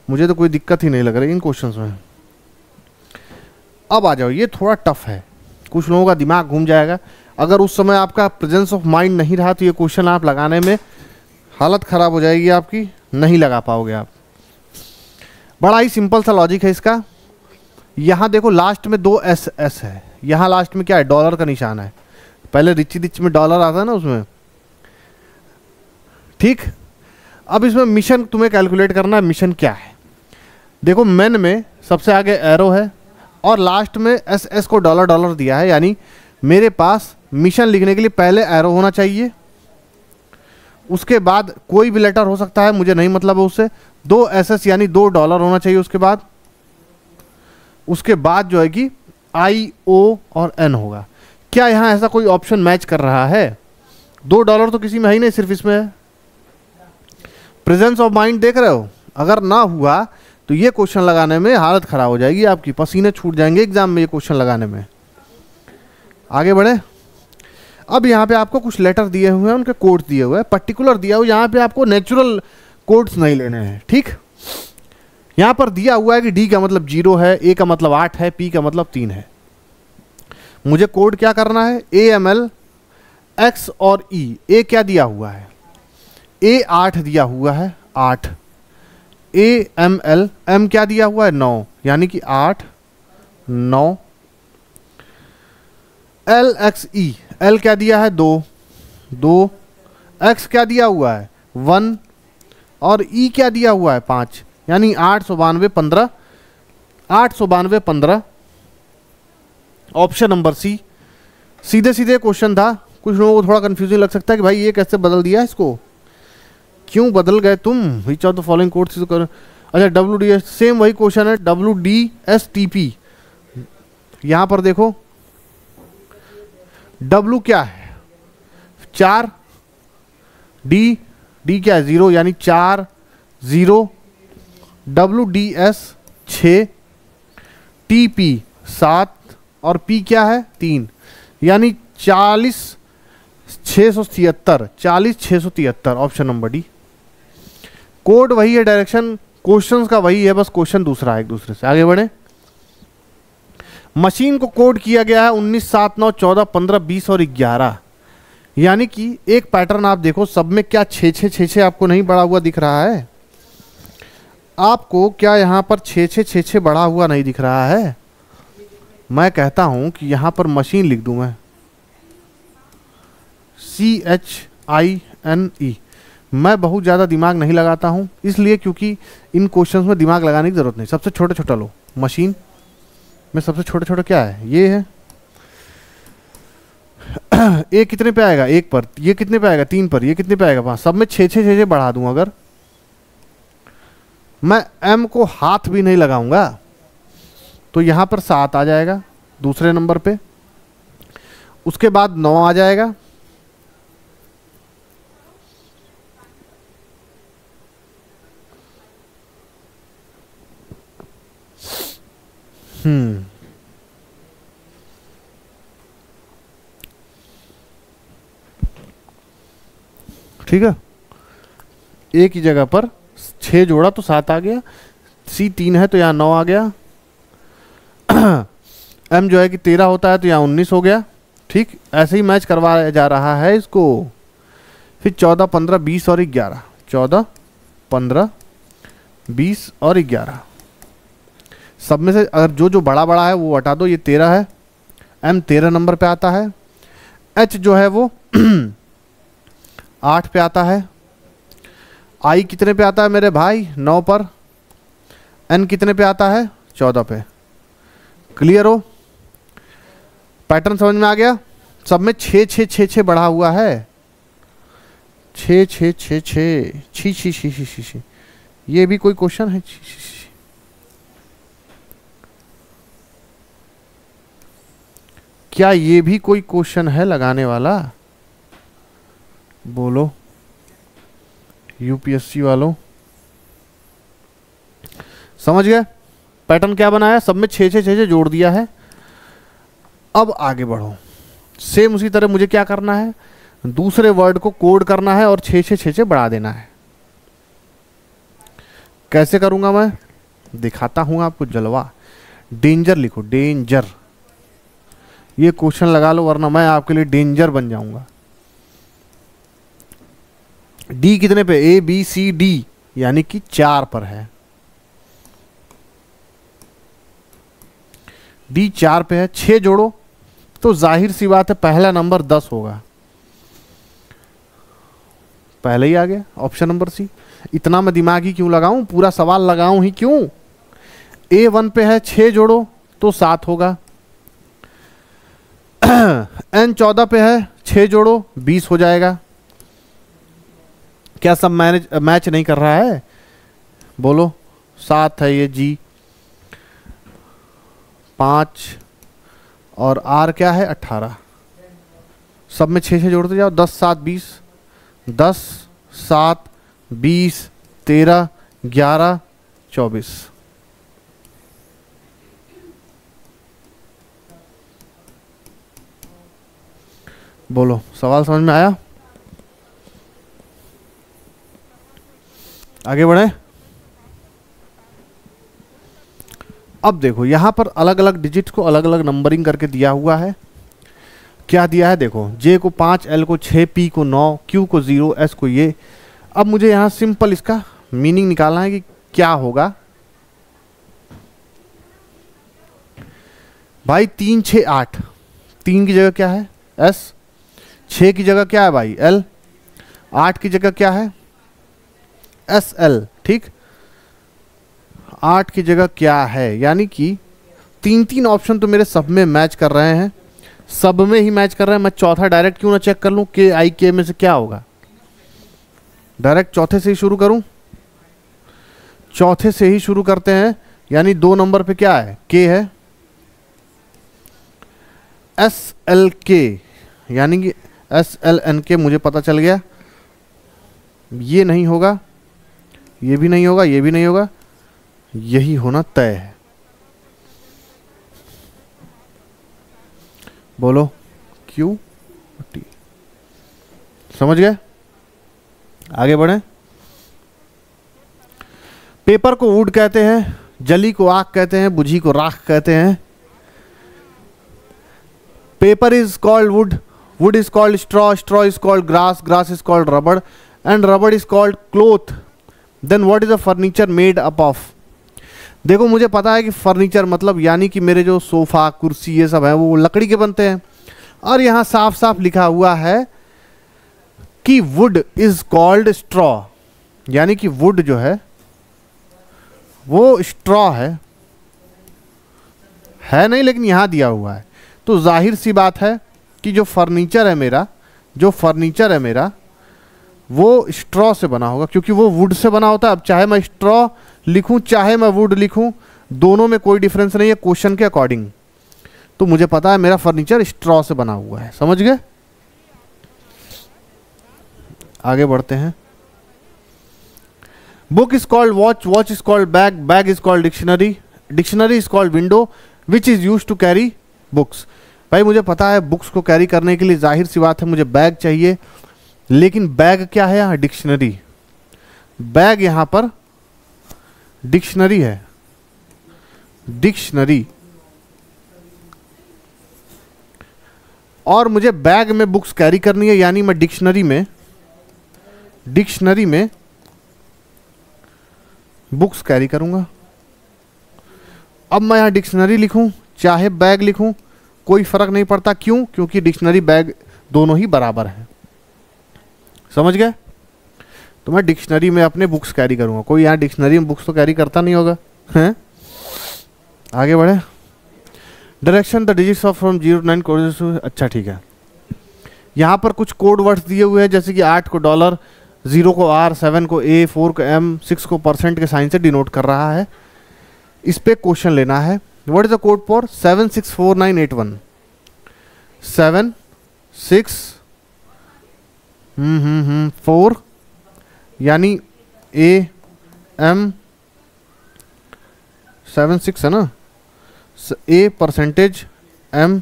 मुझे तो कोई दिक्कत ही नहीं लग रही इन क्वेश्चंस में। अब आ जाओ, ये थोड़ा टफ है, कुछ लोगों का दिमाग घूम जाएगा। अगर उस समय आपका प्रेजेंस ऑफ माइंड नहीं रहा तो ये क्वेश्चन आप लगाने में हालत ख़राब हो जाएगी आपकी, नहीं लगा पाओगे आप। बड़ा ही सिंपल सा लॉजिक है इसका। यहाँ देखो लास्ट में 2 एस है, यहाँ लास्ट में क्या है? डॉलर का निशान है। पहले रिची रिच में डॉलर आता है ना उसमें, ठीक। अब इसमें मिशन तुम्हें कैलकुलेट करना है, मिशन क्या है। देखो मेन में सबसे आगे एरो है और लास्ट में एस को डॉलर डॉलर दिया है, यानी मेरे पास मिशन लिखने के लिए पहले एरो होना चाहिए, उसके बाद कोई भी लेटर हो सकता है, मुझे नहीं मतलब है उससे। 2 SS यानी $2 होना चाहिए उसके बाद जो है कि आई ओ और एन होगा। क्या यहाँ ऐसा कोई ऑप्शन मैच कर रहा है? $2 तो किसी में है ही नहीं, सिर्फ इसमें है। प्रेजेंस ऑफ माइंड देख रहे हो? अगर ना हुआ तो ये क्वेश्चन लगाने में हालत खराब हो जाएगी आपकी, पसीने छूट जाएंगे एग्जाम में ये क्वेश्चन लगाने में। आगे बढ़े। अब यहाँ पे आपको कुछ लेटर दिए हुए हैं, उनके कोड्स दिए हुए हैं, पर्टिकुलर दिया हुआ, यहाँ पे आपको नेचुरल कोड्स नहीं लेने हैं, ठीक। यहाँ पर दिया हुआ है कि डी का मतलब 0 है, ए का मतलब 8 है, पी का मतलब 3 है। मुझे कोड क्या करना है? ए एम एल एक्स और ई। ए क्या दिया हुआ है? ए 8 दिया हुआ है, 8। ए एम एल, एम क्या दिया हुआ है? 9, यानी कि 8 9। एल एक्स ई, एल क्या दिया है? 2। एक्स क्या दिया हुआ है? 1। और ई क्या दिया हुआ है? 5, यानी 892 15। 892 15, ऑप्शन नंबर सी। सीधे सीधे क्वेश्चन था। कुछ लोगों को थोड़ा कंफ्यूजन लग सकता है कि भाई ये कैसे बदल दिया इसको, क्यों बदल गए तुम? Which of the following codes. अच्छा, WDS सेम वही क्वेश्चन है, WDSTP। यहां पर देखो W क्या है? 4। डी क्या है? 0, यानी 4 0। WDS 6, TP 7 और P क्या है? 3, यानी 40 673। 40 673, ऑप्शन नंबर डी। कोड वही है, डायरेक्शन क्वेश्चंस का वही है, बस क्वेश्चन दूसरा है एक दूसरे से। आगे बढ़े। मशीन को कोड किया गया है 19 7 9 14 15 20 और 11, यानी कि एक पैटर्न आप देखो, सब में क्या 6 6 6 6 आपको नहीं बढ़ा हुआ दिख रहा है? आपको क्या यहाँ पर 6 6 6 6 बढ़ा हुआ नहीं दिख रहा है? मैं कहता हूं कि यहां पर मशीन लिख दूं मैं, CHINE। मैं बहुत ज़्यादा दिमाग नहीं लगाता हूं, इसलिए क्योंकि इन क्वेश्चंस में दिमाग लगाने की ज़रूरत नहीं। सबसे छोटे छोटा लो, मशीन में सबसे छोटे छोटे क्या है? ये है। ए कितने पे आएगा? 1 पर। ये कितने पे आएगा? 3 पर। ये कितने पे आएगा? 5। सब में 6 6 6 6 बढ़ा दूं। अगर मैं एम को हाथ भी नहीं लगाऊंगा तो यहां पर 7 आ जाएगा दूसरे नंबर पे, उसके बाद 9 आ जाएगा, ठीक है। एक ही जगह पर 6 जोड़ा तो 7 आ गया, सी 3 है तो यहाँ 9 आ गया, एम जो है कि 13 होता है तो यहाँ 19 हो गया, ठीक। ऐसे ही मैच करवाया जा रहा है इसको। फिर 14 15 20 और 11, 14 15 20 और 11, सब में से अगर जो जो बड़ा बड़ा है वो हटा दो। ये 13 है, एम 13 नंबर पे आता है, एच जो है वो 8 पे आता है, आई कितने पे आता है मेरे भाई? 9 पर, एन कितने पे आता है? 14 पे। क्लियर हो? पैटर्न समझ में आ गया? सब में 6 6 6 6 बढ़ा हुआ है, 6 6 6 6 छी छी छी छी छी छी। ये भी कोई क्वेश्चन है? छी छी छी। क्या ये भी कोई क्वेश्चन है लगाने वाला? बोलो यूपीएससी वालों, समझ गए पैटर्न क्या बनाया? सब में 6 6 6 6 जोड़ दिया है। अब आगे बढ़ो। सेम उसी तरह मुझे क्या करना है? दूसरे वर्ड को कोड करना है और 6 6 6 6 बढ़ा देना है। कैसे करूंगा मैं? दिखाता हूं आपको जलवा। डेंजर लिखो, डेंजर। ये क्वेश्चन लगा लो वरना मैं आपके लिए डेंजर बन जाऊंगा। डी कितने पे? ए बी सी डी, यानी कि 4 पर है। डी 4 पे है, 6 जोड़ो तो जाहिर सी बात है पहला नंबर 10 होगा। पहले ही आ गया ऑप्शन नंबर सी। इतना मैं दिमाग ही क्यों लगाऊं? पूरा सवाल लगाऊं ही क्यों? ए 1 पे है, 6 जोड़ो तो 7 होगा। एन 14 पे है, 6 जोड़ो 20 हो जाएगा। क्या सब मैच नहीं कर रहा है? बोलो। 7 है ये जी, 5 और R क्या है 18। सब में 6 जोड़ते जाओ, 10 7 20, 10 7 20 13 11 24। बोलो सवाल समझ में आया? आगे बढ़े। अब देखो यहां पर अलग अलग डिजिट को अलग अलग नंबरिंग करके दिया हुआ है। क्या दिया है देखो, J को 5, L को 6, P को 9, Q को 0, S को ये। अब मुझे यहां सिंपल इसका मीनिंग निकालना है कि क्या होगा। भाई 3 6 8, 3 की जगह क्या है S, 6 की जगह क्या है भाई L, 8 की जगह क्या है SL। ठीक, 8 की जगह क्या है, यानी कि 3 ऑप्शन तो मेरे सब में मैच कर रहे हैं, सब में ही मैच कर रहे हैं। मैं चौथा डायरेक्ट क्यों ना चेक कर लूं कि आई के में से क्या होगा। डायरेक्ट चौथे से ही शुरू करूं, चौथे से ही शुरू करते हैं। यानी 2 नंबर पे क्या है K है, SLK, यानी कि SLNK मुझे पता चल गया। ये नहीं होगा, ये भी नहीं होगा, ये भी नहीं होगा, यही होना तय है। बोलो QT। समझ गए? आगे बढ़े। पेपर को वुड कहते हैं, जली को आग कहते हैं, बुझी को राख कहते हैं। Paper is called wood, wood is called straw, straw is called grass, grass is called rubber, and rubber is called cloth. Then what is a furniture made up of. देखो मुझे पता है कि फर्नीचर मतलब यानी कि मेरे जो सोफा कुर्सी ये सब है वो लकड़ी के बनते हैं, और यहां साफ साफ लिखा हुआ है कि वुड इज कॉल्ड स्ट्रॉ, यानी कि वुड जो है वो स्ट्रॉ है नहीं, लेकिन यहां दिया हुआ है। तो जाहिर सी बात है कि जो फर्नीचर है मेरा, जो फर्नीचर है मेरा वो स्ट्रॉ से बना होगा, क्योंकि वो वुड से बना होता है। अब चाहे मैं स्ट्रॉ लिखूं चाहे मैं वुड लिखूं, दोनों में कोई डिफरेंस नहीं है क्वेश्चन के अकॉर्डिंग। तो मुझे पता है मेरा फर्नीचर स्ट्रॉ से बना हुआ है। समझ गए? आगे बढ़ते हैं। Book is called watch, watch is called bag, bag is called dictionary, dictionary is called window, which is used to carry books. भाई मुझे पता है बुक्स को कैरी करने के लिए जाहिर सी बात है मुझे बैग चाहिए, लेकिन बैग क्या है यहाँ डिक्शनरी। बैग यहां पर डिक्शनरी है, डिक्शनरी। और मुझे बैग में बुक्स कैरी करनी है, यानी मैं डिक्शनरी में बुक्स कैरी करूंगा। अब मैं यहां डिक्शनरी लिखूं चाहे बैग लिखूं कोई फर्क नहीं पड़ता। क्यों? क्योंकि डिक्शनरी बैग दोनों ही बराबर हैं। समझ गए? तो मैं डिक्शनरी में अपने बुक्स कैरी करूंगा। कोई यहाँ डिक्शनरी में बुक्स तो कैरी करता नहीं होगा, हैं? आगे बढ़े। Direction the digits of from 0 to 9 code. अच्छा ठीक है, यहाँ पर कुछ कोड वर्ड्स दिए हुए हैं, जैसे कि 8 को $, 0 को R, 7 को A, 4 को M, 6 को % के साइन से डिनोट कर रहा है। इस पे क्वेश्चन लेना है। What is the code for 764981? 7 6 4 यानी AM 7 6 है ना, A % M।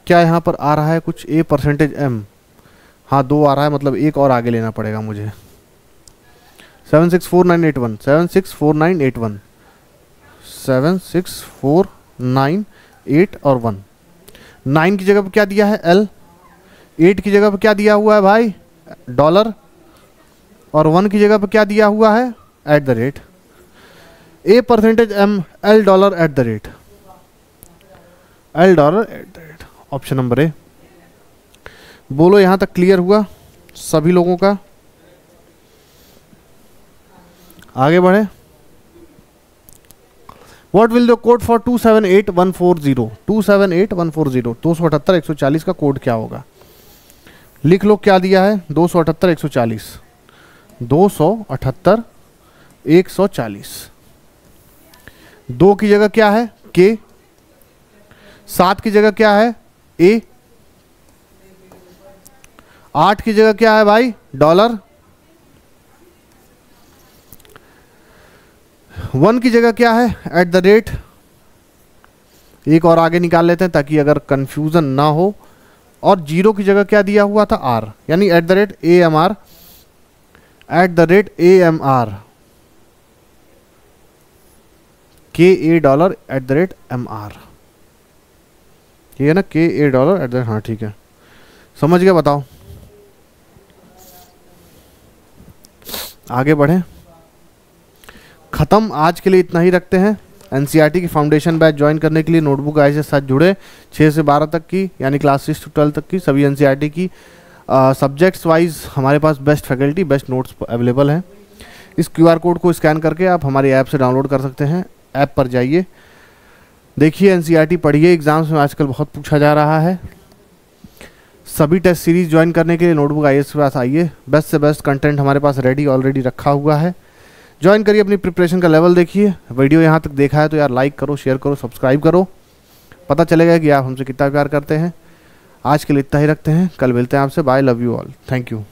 क्या यहाँ पर आ रहा है कुछ A % M? हाँ 2 आ रहा है, मतलब एक और आगे लेना पड़ेगा मुझे। 764981, 764981, 764981 और 1। 9 की जगह पर क्या दिया है L, 8 की जगह पर क्या दिया हुआ है भाई $, और 1 की जगह पर क्या दिया हुआ है @ A % M L $, $, option number A. बोलो यहां तक क्लियर हुआ सभी लोगों का? आगे बढ़े। What will the code for 278140? 278140 278 140 का कोड क्या होगा? लिख लो क्या दिया है। 278 140, 278 140। 2 की जगह क्या है K, 7 की जगह क्या है ए, 8 की जगह क्या है भाई डॉलर, 1 की जगह क्या है एट द रेट, एक और आगे निकाल लेते हैं ताकि अगर कंफ्यूजन ना हो, और 0 की जगह क्या दिया हुआ था आर, यानी at the rate A M R, at the rate A M R, के a dollar at the rate M R, ये है ना के a dollar at the rate, हाँ ठीक है समझ गया। बताओ आगे बढ़ें, खत्म, आज के लिए इतना ही रखते हैं। एनसीईआरटी की फाउंडेशन बैच ज्वाइन करने के लिए नोटबुक गाइस के साथ जुड़े, 6 से 12 तक की यानी क्लास 6 से 12 तक की सभी एनसीईआरटी की सब्जेक्ट्स वाइज हमारे पास best faculty best notes available हैं। इस क्यूआर कोड को स्कैन करके आप हमारी ऐप से डाउनलोड कर सकते हैं। ऐप पर जाइए, देखिए एनसीईआरटी पढ़िए, एग्जाम्स में आजकल बहुत पूछा जा रहा है। सभी टेस्ट सीरीज ज्वाइन करने के लिए नोटबुक आईएएस के पास आइए, बेस्ट से बेस्ट कंटेंट हमारे पास रेडी ऑलरेडी रखा हुआ है। ज्वाइन करिए, अपनी प्रिपरेशन का लेवल देखिए। वीडियो यहाँ तक देखा है तो यार लाइक करो, शेयर करो, सब्सक्राइब करो, पता चलेगा कि आप हमसे कितना प्यार करते हैं। आज के लिए इतना ही रखते हैं, कल मिलते हैं आपसे। Bye, love you all, thank you.